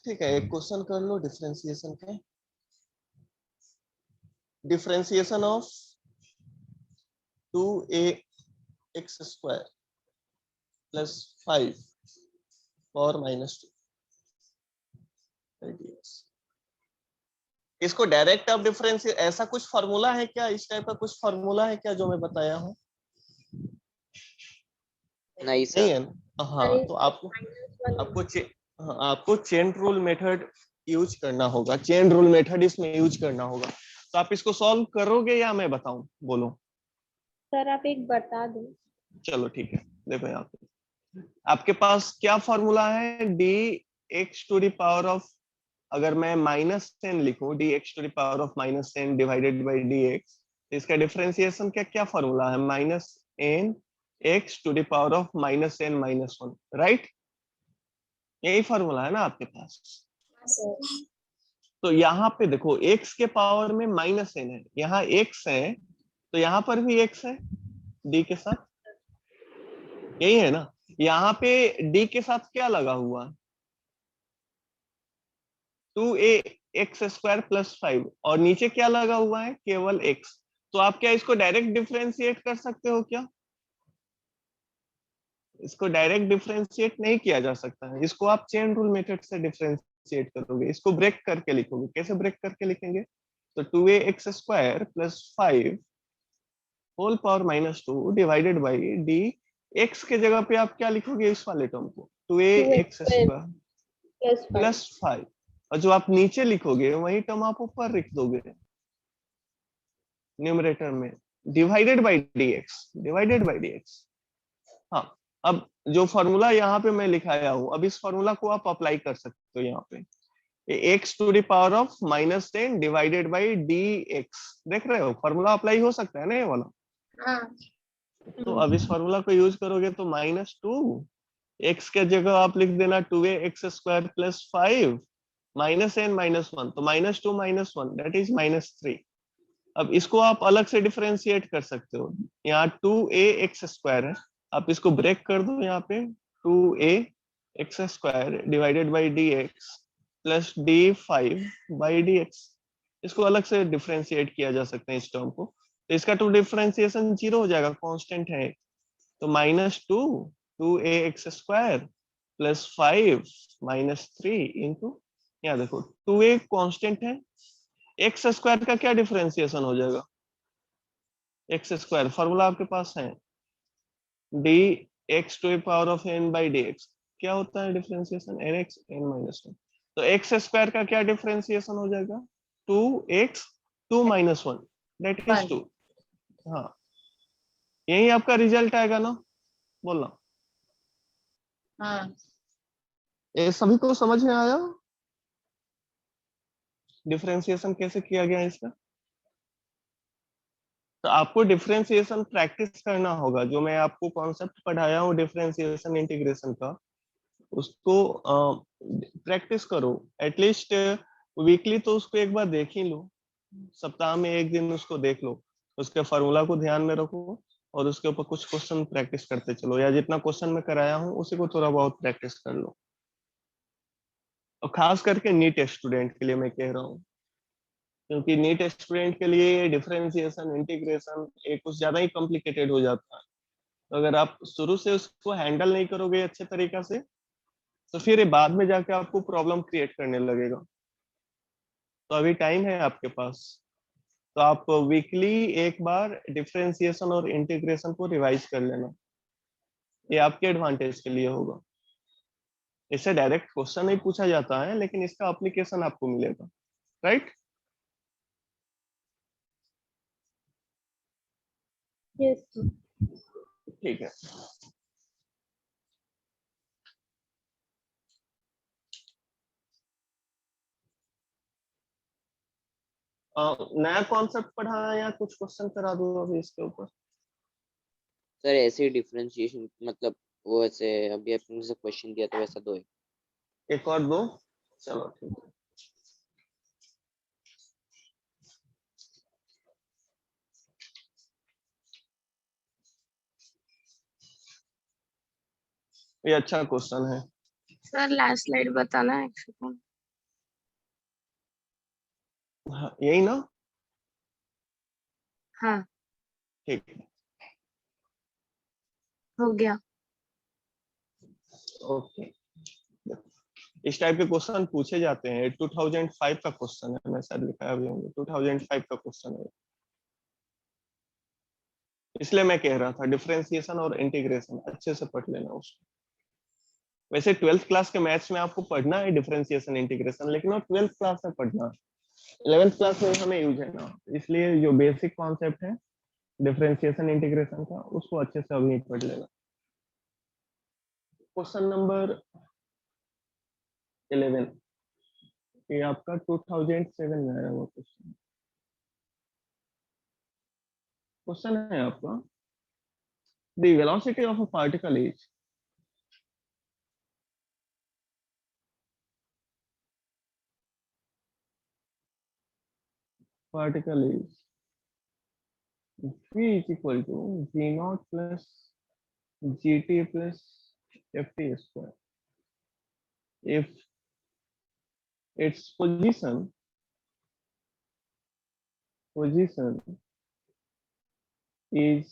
Speaker 1: ठीक है, एक क्वेश्चन कर लो डिफरेंशिएशन का। Differentiation of 2ax square plus 5 power minus 2 dx। इसको डायरेक्ट आप डिफरेंशिएट, ऐसा कुछ फॉर्मूला है क्या, इस टाइप का कुछ फॉर्मूला है क्या जो मैं बताया हूँ?
Speaker 4: नहीं
Speaker 1: नहीं
Speaker 4: सर।
Speaker 1: है ना? हाँ, तो आपको चेन रूल मेथड यूज करना होगा, चेन रूल मेथड इसमें यूज करना होगा। तो आप इसको सॉल्व करोगे या मैं बताऊं? बोलो।
Speaker 3: सर आप एक बता दो।
Speaker 1: चलो ठीक है, देखो यहाँ पे आपके पास क्या फॉर्मूला है, dx to the power of, अगर मैं -10 लिखूं dx to the power of -10 divided by dx, तो इसका डिफरेंशिएशन क्या क्या फॉर्मूला है, -n x to the power of -n-1, right. यही फॉर्मूला है ना आपके पास। तो यहाँ पे देखो x के पावर में -n है, यहाँ x है तो यहाँ पर भी x है d के साथ, यही है ना। यहाँ पे d के साथ क्या लगा हुआ है, 2ax स्क्वायर प्लस 5, और नीचे क्या लगा हुआ है, केवल x। तो आप क्या इसको डायरेक्ट डिफरेंशिएट कर सकते हो क्या? इसको डायरेक्ट डिफरेंशिएट नहीं किया जा सकता है, इसको आप चेन रूल मेथड से डिफरेंशिएट करोगे, इसको ब्रेक करके लिखोगे। कैसे ब्रेक करके लिखेंगे? तो 2ax square plus 5 whole power minus 2 divided by D, X के जगह पे आप क्या लिखोगे इस वाले टर्म को, 2ax स्क्वायर प्लस 5, और जो आप नीचे लिखोगे वही टर्म आप ऊपर लिख दोगे न्यूमरेटर में, डिवाइडेड बाई dx। हाँ, अब जो फॉर्मूला यहाँ पे मैं लिखाया हूँ, अब इस फॉर्मूला को आप अप्लाई कर सकते हो यहाँ पे, x to the power of -10 divided by dx। देख रहे हो फॉर्मूला अप्लाई हो सकता है ना ये वाला। तो अब इस फॉर्मूला को यूज करोगे तो -2, x के जगह आप लिख देना 2ax स्क्वायर प्लस 5 -n-1, तो -2 -1 दैट इज -3। अब इसको आप अलग से डिफरेंशिएट कर सकते हो, यहाँ 2ax स्क्वायर है, आप इसको ब्रेक कर दो, यहाँ पे 2ax square divided by dx plus d5/dx। इसको अलग से डिफरेंशिएट किया जा सकता है इस टर्म को, तो इसका तो डिफरेंशिएशन 0 हो जाएगा, कांस्टेंट है। तो -2 2ax स्क्वायर प्लस 5 -3 इंटू, यहाँ देखो 2a कांस्टेंट है, एक्स स्क्वायर का क्या डिफरेंशिएशन हो जाएगा, एक्स स्क्वायर फॉर्मूला आपके पास है dx to the power of n by dx, क्या होता है डिफरेंशिएशन, nx n-1। तो एक्स स्क्वायर का क्या डिफरेंशिएशन हो जाएगा, 2x 2 - 1 दैट इज 2। हाँ, यही आपका रिजल्ट आएगा ना, बोलना।
Speaker 2: हाँ
Speaker 1: ये सभी को समझ में आया डिफरेंशिएशन कैसे किया गया इसका? तो आपको डिफरेंशिएशन प्रैक्टिस करना होगा, जो मैं आपको कॉन्सेप्ट पढ़ाया हूँ डिफरेंशिएशन इंटीग्रेशन का, उसको प्रैक्टिस करो एटलीस्ट वीकली, तो उसको एक बार देख ही लो, सप्ताह में एक दिन उसको देख लो, उसके फॉर्मूला को ध्यान में रखो और उसके ऊपर कुछ क्वेश्चन प्रैक्टिस करते चलो, या जितना क्वेश्चन मैं कराया हूँ उसी को थोड़ा बहुत प्रैक्टिस कर लो। और खास करके नीट स्टूडेंट के लिए मैं कह रहा हूँ, क्योंकि नीट स्टूडेंट के लिए डिफरेंशिएशन इंटीग्रेशन एक कुछ ज्यादा ही कॉम्प्लिकेटेड हो जाता है। तो अगर आप शुरू से उसको हैंडल नहीं करोगे अच्छे तरीका से, तो फिर ये बाद में जाके आपको प्रॉब्लम क्रिएट करने लगेगा। तो अभी टाइम है आपके पास, तो आप वीकली एक बार डिफरेंशिएशन और इंटीग्रेशन को रिवाइज कर लेना, ये आपके एडवांटेज के लिए होगा। इससे डायरेक्ट क्वेश्चन नहीं पूछा जाता है, लेकिन इसका एप्लीकेशन आपको मिलेगा, राइट?
Speaker 3: यस।
Speaker 1: ठीक है। नया कॉन्सेप्ट पढ़ा है या कुछ क्वेश्चन करा दूं अभी इसके ऊपर?
Speaker 4: सर ऐसे डिफरेंशिएशन मतलब वो ऐसे अभी आपने जैसे क्वेश्चन दिया था वैसा दो है।
Speaker 1: एक और दो, चलो ठीक है। ये अच्छा क्वेश्चन है।
Speaker 5: सर लास्ट स्लाइड बताना एक सेकंड।
Speaker 1: हाँ, यही ना?
Speaker 5: हाँ
Speaker 1: ठीक है,
Speaker 5: हो गया।
Speaker 1: ओके। इस टाइप के क्वेश्चन पूछे जाते हैं। 2005 का क्वेश्चन है, मैं शायद लिखा भी होंगे, 2005 का क्वेश्चन है, इसलिए मैं कह रहा था डिफरेंशिएशन और इंटीग्रेशन अच्छे से पढ़ लेना उसको। वैसे 12th क्लास के मैथ्स में आपको पढ़ना है डिफरेंशिएशन इंटीग्रेशन, लेकिन वो 12th क्लास में पढ़ना, 11th क्लास में हमें यूज है ना, इसलिए जो बेसिक कॉन्सेप्ट है डिफरेंशिएशन इंटीग्रेशन का, उसको अच्छे से अभी पढ़ लेना। क्वेश्चन नंबर 11, ये आपका 2007 में आया हुआ क्वेश्चन। क्वेश्चन है आपका, the velocity of a particle is, particle is v is equal to v naught plus gt plus ft square if its position is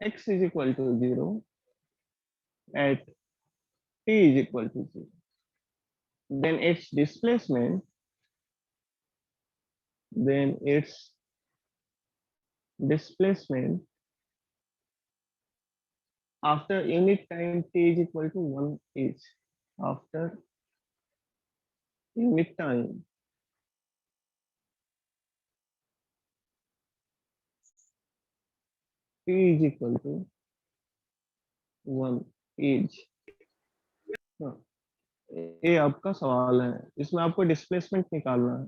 Speaker 1: x is equal to 0 at t is equal to 0, then its displacement after unit time t is equal to 1 is, after unit time t is equal to 1 is। हाँ, ये आपका सवाल है, इसमें आपको डिस्प्लेसमेंट निकालना है।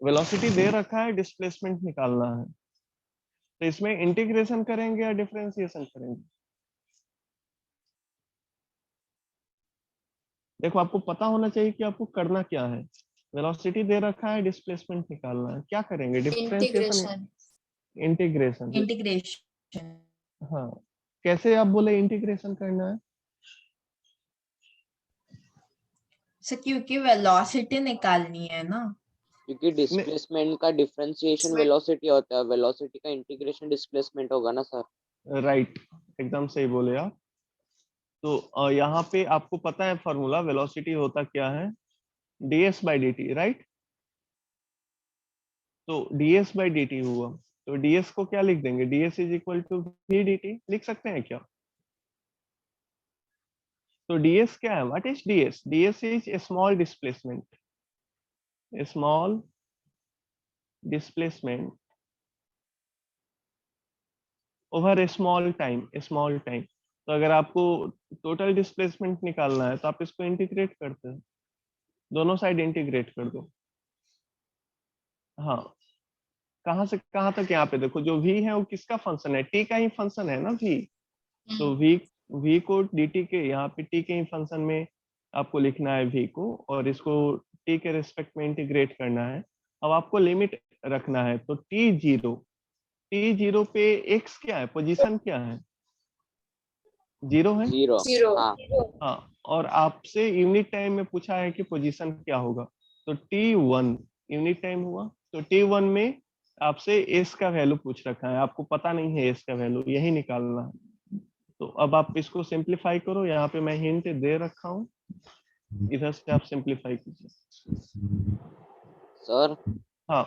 Speaker 1: वेलोसिटी दे रखा है, डिस्प्लेसमेंट निकालना है। तो इसमें इंटीग्रेशन करेंगे या डिफरेंशिएशन करेंगे? देखो, आपको पता होना चाहिए कि आपको करना क्या है। वेलोसिटी दे रखा है, डिस्प्लेसमेंट निकालना है, क्या करेंगे? Differentiation, integration.
Speaker 2: इंटीग्रेशन।
Speaker 1: हाँ, कैसे आप बोले इंटीग्रेशन करना है?
Speaker 2: सर क्योंकि वेलोसिटी निकालनी है ना,
Speaker 4: क्योंकि डिस्प्लेसमेंट का डिफरेंशिएशन वेलोसिटी होता है, वेलोसिटी का इंटीग्रेशन डिस्प्लेसमेंट होगा ना सर।
Speaker 1: राइट, एकदम सही बोले आप। तो यहाँ पे आपको पता है फॉर्मूला, वेलोसिटी होता क्या है? ds by D T, right? तो ds बाई डी टी हुआ, तो ds को क्या लिख देंगे? ds is equal to v dt लिख सकते हैं क्या? तो ds क्या है? What is ds? ds is a small displacement, small displacement over A small time, तो अगर आपको टोटल डिस्प्लेसमेंट निकालना है तो आप इसको इंटीग्रेट करते हैं, दोनों साइड इंटीग्रेट कर दो। हाँ, कहाँ से कहाँ तक? यहाँ पे देखो, जो v है वो किसका फंक्शन है? t का ही फंक्शन है ना v। तो v को dt के, यहाँ पे t के ही फंक्शन में आपको लिखना है v को, और इसको t के रिस्पेक्ट में इंटीग्रेट करना है। अब आपको लिमिट रखना है, तो t0 पे x क्या है? पोजीशन क्या है? 0 है।
Speaker 4: जीरो। हाँ
Speaker 1: हाँ, और आपसे यूनिट टाइम में पूछा है कि पोजीशन क्या होगा, तो T1 यूनिट टाइम हुआ, तो T1 में आपसे एस का वैल्यू पूछ रखा है, आपको पता नहीं है एस का वैल्यू, यही निकालना है। तो अब आप इसको सिंप्लीफाई करो, यहाँ पे मैं हिंट दे रखा हूँ, इधर से आप सिंप्लीफाई कीजिए।
Speaker 4: सर
Speaker 1: हाँ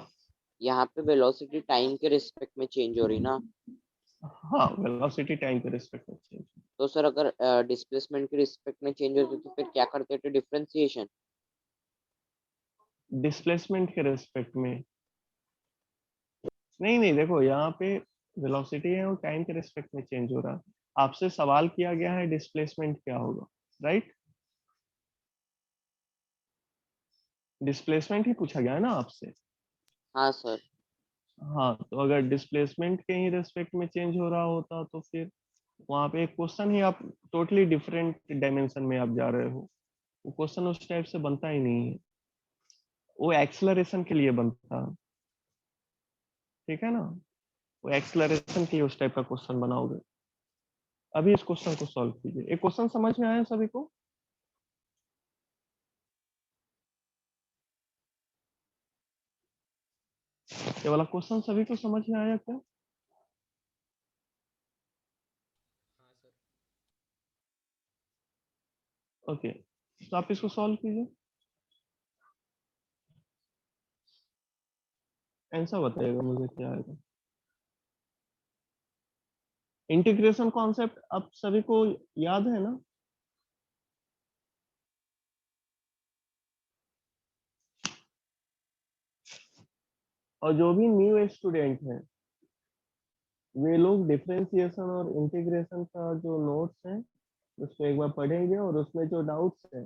Speaker 4: यहाँ पे वेलोसिटी टाइम के रिस्पेक्ट में चेंज हो रही ना,
Speaker 1: हाँ, वेलोसिटी टाइम के रिस्पेक्ट में चेंज।
Speaker 4: तो सर अगर डिस्प्लेसमेंट के रिस्पेक्ट में चेंज होती तो फिर क्या करते थे, डिफरेंशिएशन?
Speaker 1: डिस्प्लेसमेंट के रिस्पेक्ट में नहीं, नहीं, देखो यहाँ पे वेलोसिटी है और टाइम के रिस्पेक्ट में चेंज हो रहा है। आपसे सवाल किया गया है डिस्प्लेसमेंट क्या होगा, राइट? डिस्प्लेसमेंट ही पूछा गया है ना आपसे।
Speaker 4: हाँ सर।
Speaker 1: हाँ, तो अगर डिस्प्लेसमेंट के ही रेस्पेक्ट में चेंज हो रहा होता तो फिर वहां पे एक क्वेश्चन ही आप टोटली डिफरेंट डायमेंशन में आप जा रहे हो, वो क्वेश्चन उस टाइप से बनता ही नहीं है, वो एक्सेलरेशन के लिए बनता है, ठीक है ना? वो एक्सेलरेशन के लिए उस टाइप का क्वेश्चन बनाओगे। अभी इस क्वेश्चन को सॉल्व कीजिए। एक क्वेश्चन समझ में आया सभी को? ये वाला क्वेश्चन सभी को समझ में आया क्या? ओके, तो आप इसको सॉल्व कीजिए, आंसर बताइएगा मुझे क्या आएगा। इंटीग्रेशन कॉन्सेप्ट आप सभी को याद है ना? और जो भी न्यू स्टूडेंट हैं वे लोग डिफरेंशिएशन और इंटीग्रेशन का जो नोट्स है उसको एक बार पढ़ेंगे और उसमें जो डाउट्स है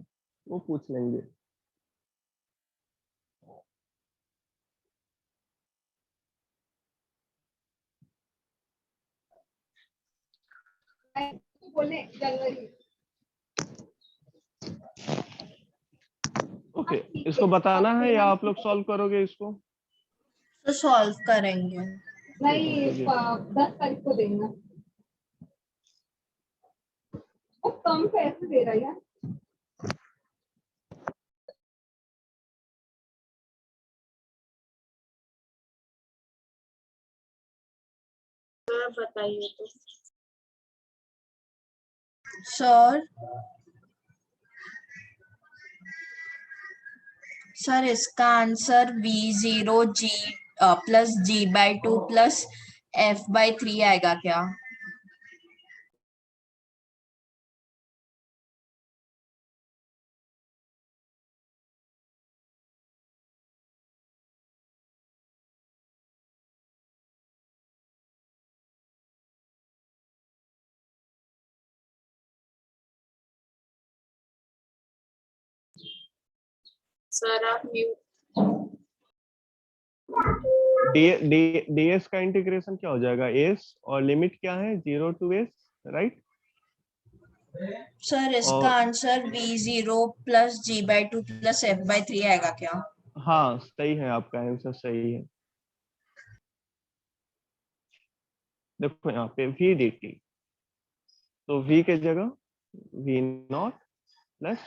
Speaker 1: वो पूछ लेंगे। ओके, इसको बताना है या आप लोग सॉल्व करोगे इसको?
Speaker 2: तो सॉल्व करेंगे।
Speaker 3: नहीं, 10 तारीख को देना। वो कम पैसे दे रहा है यार। बताइए तो।
Speaker 2: सर इसका answer V0G plus G/2 plus F/3 आएगा क्या?
Speaker 3: सर आप
Speaker 1: डीएस का इंटीग्रेशन क्या हो जाएगा? एस और लिमिट क्या है? 0 to s, राइट?
Speaker 2: सर इसका answer V0 plus G/2 plus F/3 आएगा क्या?
Speaker 1: हाँ, सही है, आपका आंसर सही है। देखो यहाँ पे v dt, तो v के जगह v0 plus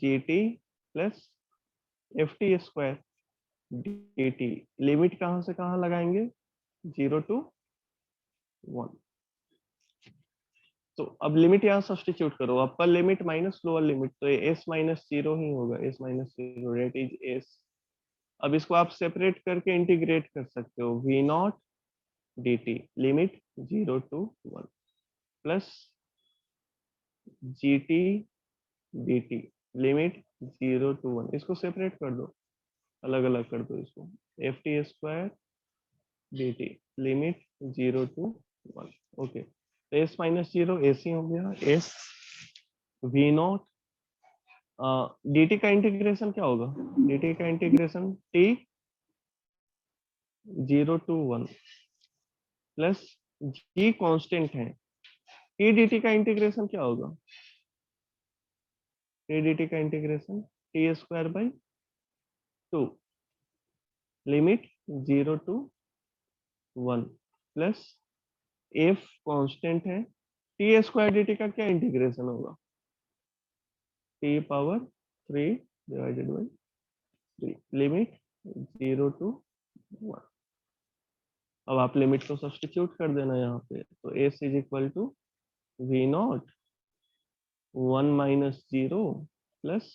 Speaker 1: gt plus ft square dt। Limit कहाँ से कहाँ लगाएंगे? 0 to 1। तो अब लिमिट यहाँ सब्स्टिट्यूट करो, upper limit minus lower limit, तो ये s माइनस 0 ही होगा, s minus 0 that is s। अब इसको आप सेपरेट करके इंटीग्रेट कर सकते हो, v0 dt limit 0 to 1 plus gt dt limit 0 to 1। इसको सेपरेट कर दो, अलग अलग कर दो इसको, ft square dt limit 0 to 1। Okay, तो s माइनस 0 एस ही हो गया, s v0 dt का इंटीग्रेशन क्या होगा? dt का integration t 0 to 1 plus g constant है, t dt का इंटीग्रेशन क्या होगा? t dt का integration t square by 2 limit 0 to 1 plus f constant है, t स्क्वायर dt का क्या इंटीग्रेशन होगा? t power 3 divided by 3, limit 0 to 1। अब आप लिमिट को सब्स्टिट्यूट कर देना यहाँ पे, तो s is equal to v naught 1 minus 0 plus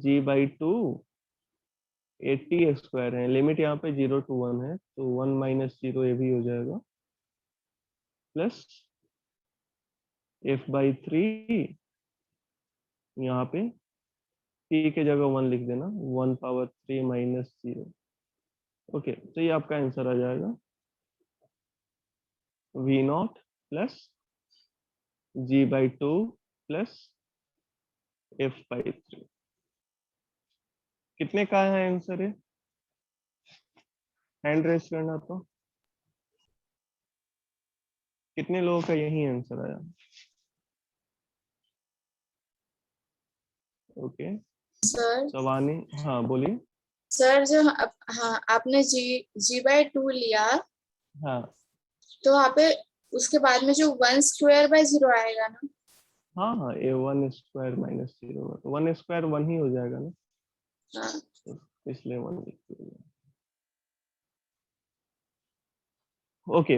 Speaker 1: g by 2 80 square है, लिमिट यहाँ पे 0 to 1 है, तो 1 माइनस 0 ये भी हो जाएगा, प्लस f बाई 3, यहाँ पे t के जगह 1 लिख देना, 1 पावर 3 माइनस 0। ओके, तो ये आपका आंसर आ जाएगा v not plus g by 2 plus f by 3। कितने का है आंसर है? हैंड रेस करना, तो कितने लोगों का यही आंसर आया? ओके,
Speaker 6: सर
Speaker 1: सवानी, हाँ बोलिए।
Speaker 6: सर जो हाँ आपने g/2 लिया,
Speaker 1: हाँ
Speaker 6: तो वहाँ पे उसके बाद में जो 1 स्क्वायर बाय 0 आएगा ना।
Speaker 1: हाँ हाँ, ये 1 स्क्वायर माइनस 0, तो 1 स्क्वायर 1 ही हो जाएगा ना,
Speaker 6: हाँ
Speaker 1: तो इसलिए 1 लिख दिया। ओके,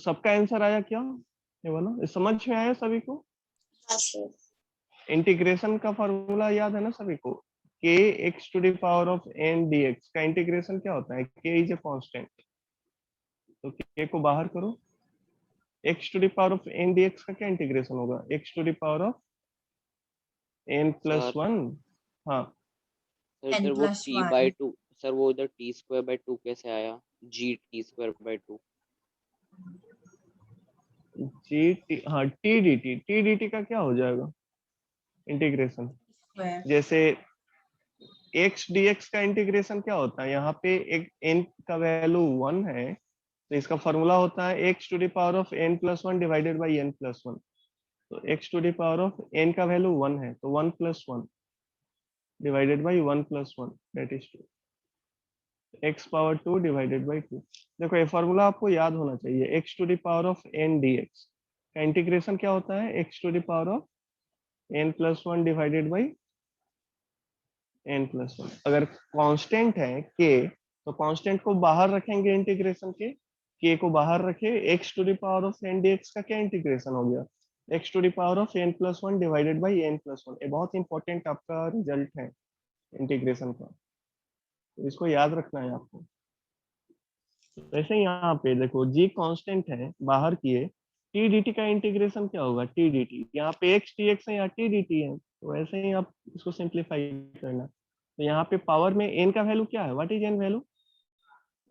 Speaker 1: सबका आंसर आया क्या? ये वाला ये समझ में आया सभी को?
Speaker 6: हाँ सर।
Speaker 1: इंटीग्रेशन का फॉर्मूला याद है ना सभी को? k x to the power of n dx का इंटीग्रेशन क्या होता है? k इज ए कांस्टेंट, तो k को बाहर करो, x to the power of n dx का क्या इंटीग्रेशन होगा? x to the power of n plus
Speaker 4: sir
Speaker 1: 1। हाँ,
Speaker 4: सर
Speaker 2: n
Speaker 4: इधर वो
Speaker 2: plus
Speaker 4: t
Speaker 2: 1
Speaker 4: बाई 2, सर वो इधर t स्क्वायर बाई 2 कैसे आया? g t square by 2।
Speaker 1: हाँ t dt का क्या हो जाएगा इंटीग्रेशन?
Speaker 2: square
Speaker 1: जैसे x dx का इंटीग्रेशन क्या होता है? यहाँ पे एक n का वैल्यू 1 है, तो इसका फॉर्मूला होता है x to the power of n plus 1 divided by n plus 1। तो x to the power of n का वैल्यू 1 है, तो 1 plus 1 divided by 1 plus 1 that is 2, x power 2 divided by 2। देखो ये फॉर्मूला आपको याद होना चाहिए, x to the power of n dx का इंटीग्रेशन क्या होता है? x to the power of n plus 1 divided by n plus 1। अगर कांस्टेंट है k, तो कांस्टेंट को बाहर रखेंगे इंटीग्रेशन के, k को बाहर रखे, x to the power of n dx का क्या इंटीग्रेशन हो गया? x to the power of n plus 1 divided by n plus 1। ये बहुत इंपॉर्टेंट आपका रिजल्ट है इंटीग्रेशन का, तो इसको याद रखना है आपको। वैसे यहाँ पे देखो g कांस्टेंट है, बाहर किए, t dt का इंटीग्रेशन क्या होगा? t dt, यहाँ पे x dx है, यहाँ t dt है, तो वैसे ही आप इसको सिंप्लीफाई करना। तो यहाँ पे पावर में n का वैल्यू क्या है? What is n value?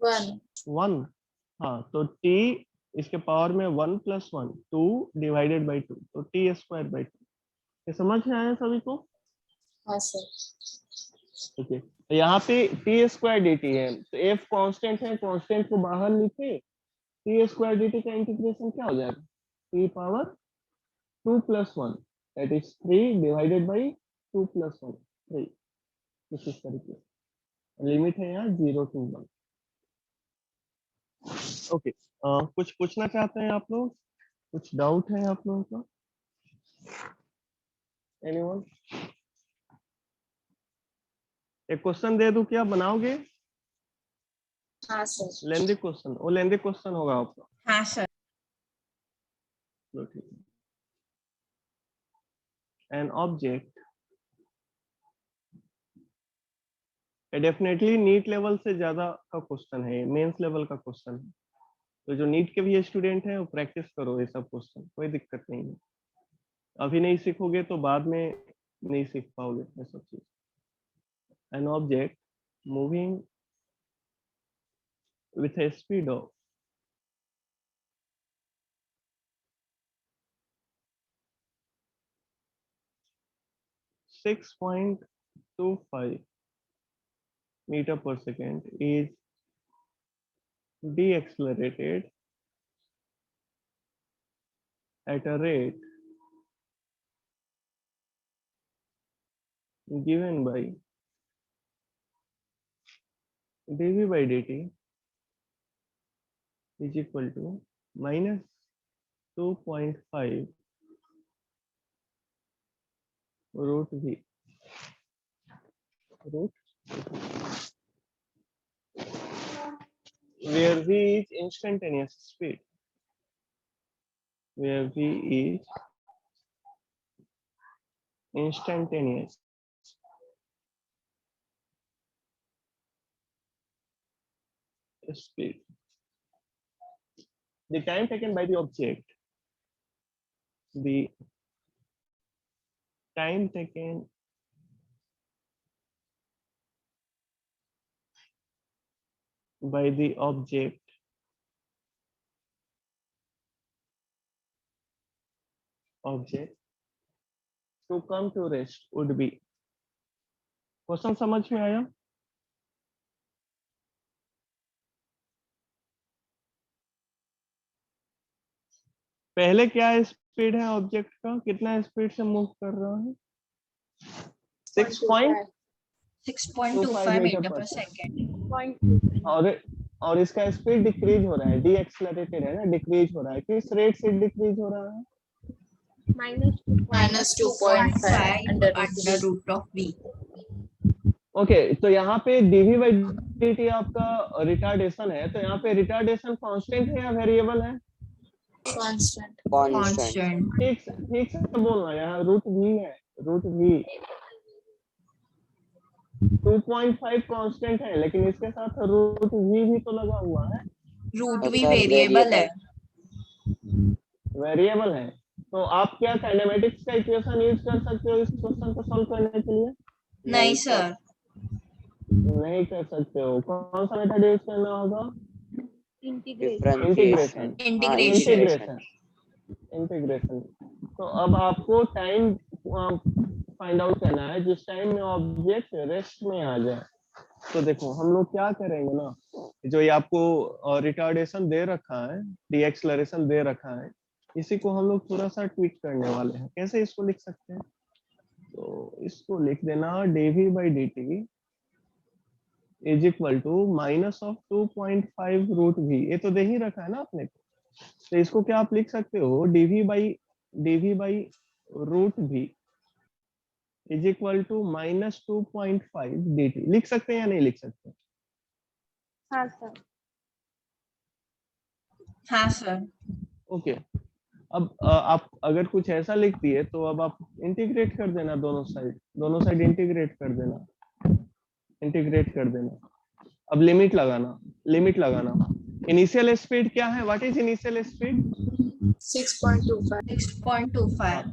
Speaker 6: 1
Speaker 1: 1। हाँ, तो t इसके पावर में 1 प्लस 1 2 डिवाइडेड बाई 2, तो t स्क्वायर बाई 2। ये समझ में आया सभी को?
Speaker 6: हाँ सर।
Speaker 1: ओके, तो यहाँ पे टी स्क्वायर डी टी है, तो एफ कांस्टेंट है, कांस्टेंट को बाहर लिखे, टी स्क्वायर डी टी का इंटीग्रेशन क्या हो जाएगा? T power 2 plus 1 that is 3 divided by 2 plus 1 3, कुछ इस तरीके से। लिमिट है यहाँ 0 to 1। ओके, कुछ पूछना चाहते हैं आप लोग? कुछ डाउट है आप लोगों का? एनीवन? एक क्वेश्चन दे दूं, क्या बनाओगे?
Speaker 6: हाँ सर।
Speaker 1: लेंदी क्वेश्चन, वो लेंदी क्वेश्चन होगा आपका।
Speaker 2: हाँ सर।
Speaker 1: तो ठीक है। An object, definitely NEET level से ज्यादा का क्वेश्चन है, मेंस लेवल का क्वेश्चन है, तो जो नीट के भी स्टूडेंट हैं वो प्रैक्टिस करो ये सब क्वेश्चन, कोई दिक्कत नहीं है। अभी नहीं सीखोगे तो बाद में नहीं सीख पाओगे ये सब चीज। An object moving with a speed of 6.25 meter per second is deaccelerated at a rate given by dv by dt is equal to minus 2.5 root v, root where v is instantaneous speed, where v is instantaneous speed, the time taken by the object, the time taken by the object to come to rest would be. Question समझ में आया? पहले क्या स्पीड है ऑब्जेक्ट का, कितना स्पीड से मूव कर रहा है? 6.25
Speaker 2: 6.25 मीटर पर सेकेंड।
Speaker 3: 0.25
Speaker 1: और इसका स्पीड डिक्रीज हो रहा है, डी एक्सेलरेटेड है ना, डिक्रीज हो रहा है। किस रेट से डिक्रीज हो रहा है?
Speaker 6: -2.5
Speaker 2: under root of v।
Speaker 1: Okay, तो यहाँ पे dv by dt आपका रिटार्डेशन है, तो यहाँ पे रिटार्डेशन कांस्टेंट है या वेरिएबल है?
Speaker 6: कांस्टेंट।
Speaker 2: कांस्टेंट।
Speaker 1: ठीक से बोलना, यहाँ रूट v है, रूट v 2.5 कांस्टेंट है, लेकिन इसके साथ रूट v भी तो लगा हुआ है।
Speaker 2: रूट
Speaker 4: और
Speaker 2: v
Speaker 4: सर
Speaker 2: वेरिएबल है।
Speaker 1: वेरिएबल है, तो आप क्या काइनेमेटिक्स का इक्वेशन यूज कर सकते हो इस क्वेश्चन को सॉल्व करने के लिए?
Speaker 2: नहीं सर।
Speaker 1: नहीं कर सकते हो। कौन सा मेथड यूज करना होगा?
Speaker 4: डिफरेंशिएशन।
Speaker 2: इंटीग्रेशन।
Speaker 1: इंटीग्रेशन। तो अब आपको टाइम फाइंड आउट करना है जिस टाइम में ऑब्जेक्ट रेस्ट में आ जाए। तो देखो हम लोग क्या करेंगे ना, जो ये आपको रिटार्डेशन दे रखा है, डी एक्सेलरेशन दे रखा है, इसी को हम लोग थोड़ा सा ट्वीक करने वाले हैं। कैसे इसको लिख सकते हैं? तो इसको लिख देना dv by dt is equal to minus of 2.5 root v। ये तो दे ही रखा है ना आपने को, तो इसको क्या आप लिख सकते हो? dv by root v is equal to minus 2.5 dt। लिख सकते हैं या नहीं लिख सकते?
Speaker 3: हाँ सर।
Speaker 2: हाँ सर।
Speaker 1: ओके, अब आप अगर कुछ ऐसा लिख दिए तो अब आप इंटीग्रेट कर देना, दोनों साइड इंटीग्रेट कर देना, अब लिमिट लगाना। इनिशियल स्पीड क्या है? What is initial speed?
Speaker 6: 6.25।
Speaker 2: 6.25।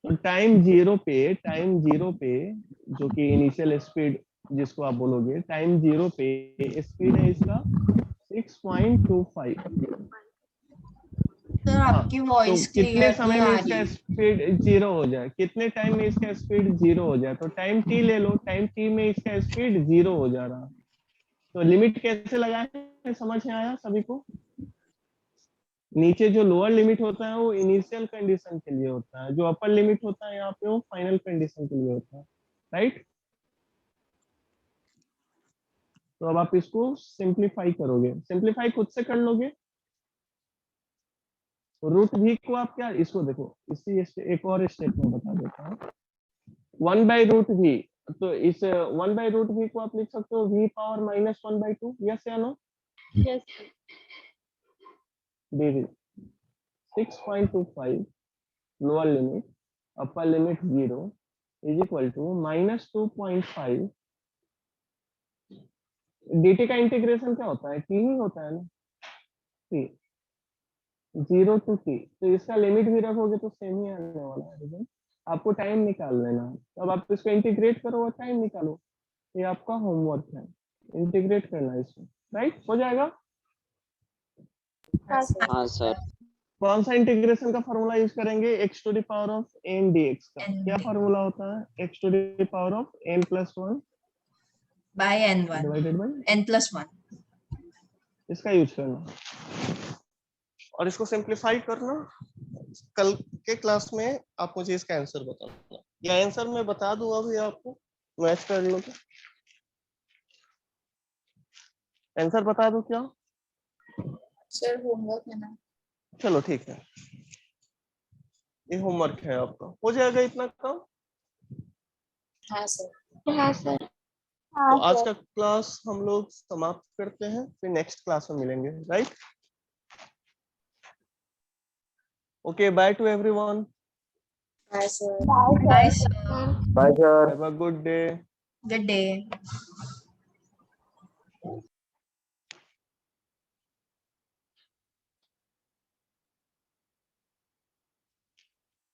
Speaker 1: तो टाइम जीरो पे जो कि इनिशियल स्पीड जिसको आप बोलोगे, टाइम जीरो पे स्पीड है इसका 6.25।
Speaker 2: सर आपकी
Speaker 1: तो
Speaker 2: वॉइस
Speaker 1: कितने
Speaker 2: क्लियर
Speaker 1: समय
Speaker 2: नहीं
Speaker 1: में
Speaker 2: आ
Speaker 1: इसका
Speaker 2: रही।
Speaker 1: स्पीड जीरो हो जाए, कितने टाइम में इसका स्पीड जीरो हो जाए? तो टाइम t ले लो, टाइम t में इसका स्पीड जीरो हो जा रहा। तो लिमिट कैसे लगाए, समझ में आया सभी को? नीचे जो लोअर लिमिट होता है वो इनिशियल कंडीशन के लिए होता है, जो अपर लिमिट होता है यहाँ पे वो फाइनल कंडीशन के लिए होता है, राइट? तो अब आप इसको सिंप्लीफाई करोगे, सिंप्लीफाई खुद से कर लोगे। रूट v को आप क्या, इसको देखो, इसी एक और स्टेप में बता देता हूँ। 1/√v, तो इस 1/√v को आप लिख सकते हो v पावर -1/2। यस या no?
Speaker 3: Yes.
Speaker 1: dv 6.25 lower limit, upper limit 0 is equal to -2.5 dt का इंटीग्रेशन क्या होता है? t ही होता है ना, t 0 to t। तो इसका लिमिट भी रखोगे तो सेम ही आने वाला है। रिजल्ट आपको टाइम निकाल लेना है, अब आप इसको इंटीग्रेट करो और टाइम निकालो। ये आपका होमवर्क है, इंटीग्रेट करना है इसको, राइट? हो जाएगा।
Speaker 4: हाँ सर।
Speaker 1: कौन सा इंटीग्रेशन का फॉर्मूला यूज करेंगे? x to the power of n dx का क्या फॉर्मूला होता है? x to the power of n + 1
Speaker 2: by n1
Speaker 1: divided by
Speaker 2: n+1।
Speaker 1: इसका यूज करना और इसको सिंप्लीफाई करना। कल के क्लास में आप मुझे इसका आंसर बताना, या आंसर मैं बता दूं अभी आपको, मैच कर लो। आंसर बता दो क्या?
Speaker 6: सर होमवर्क है ना।
Speaker 1: चलो ठीक है, ये होमवर्क है आपका, हो जाएगा इतना काम।
Speaker 6: हाँ सर।
Speaker 5: हाँ सर।
Speaker 1: तो आज का क्लास हम लोग समाप्त करते हैं, फिर नेक्स्ट क्लास में मिलेंगे, right? Okay, bye to everyone.
Speaker 6: हाँ sir.
Speaker 2: Bye, sir.
Speaker 7: Bye, sir.
Speaker 1: Have a good day.
Speaker 2: Good day.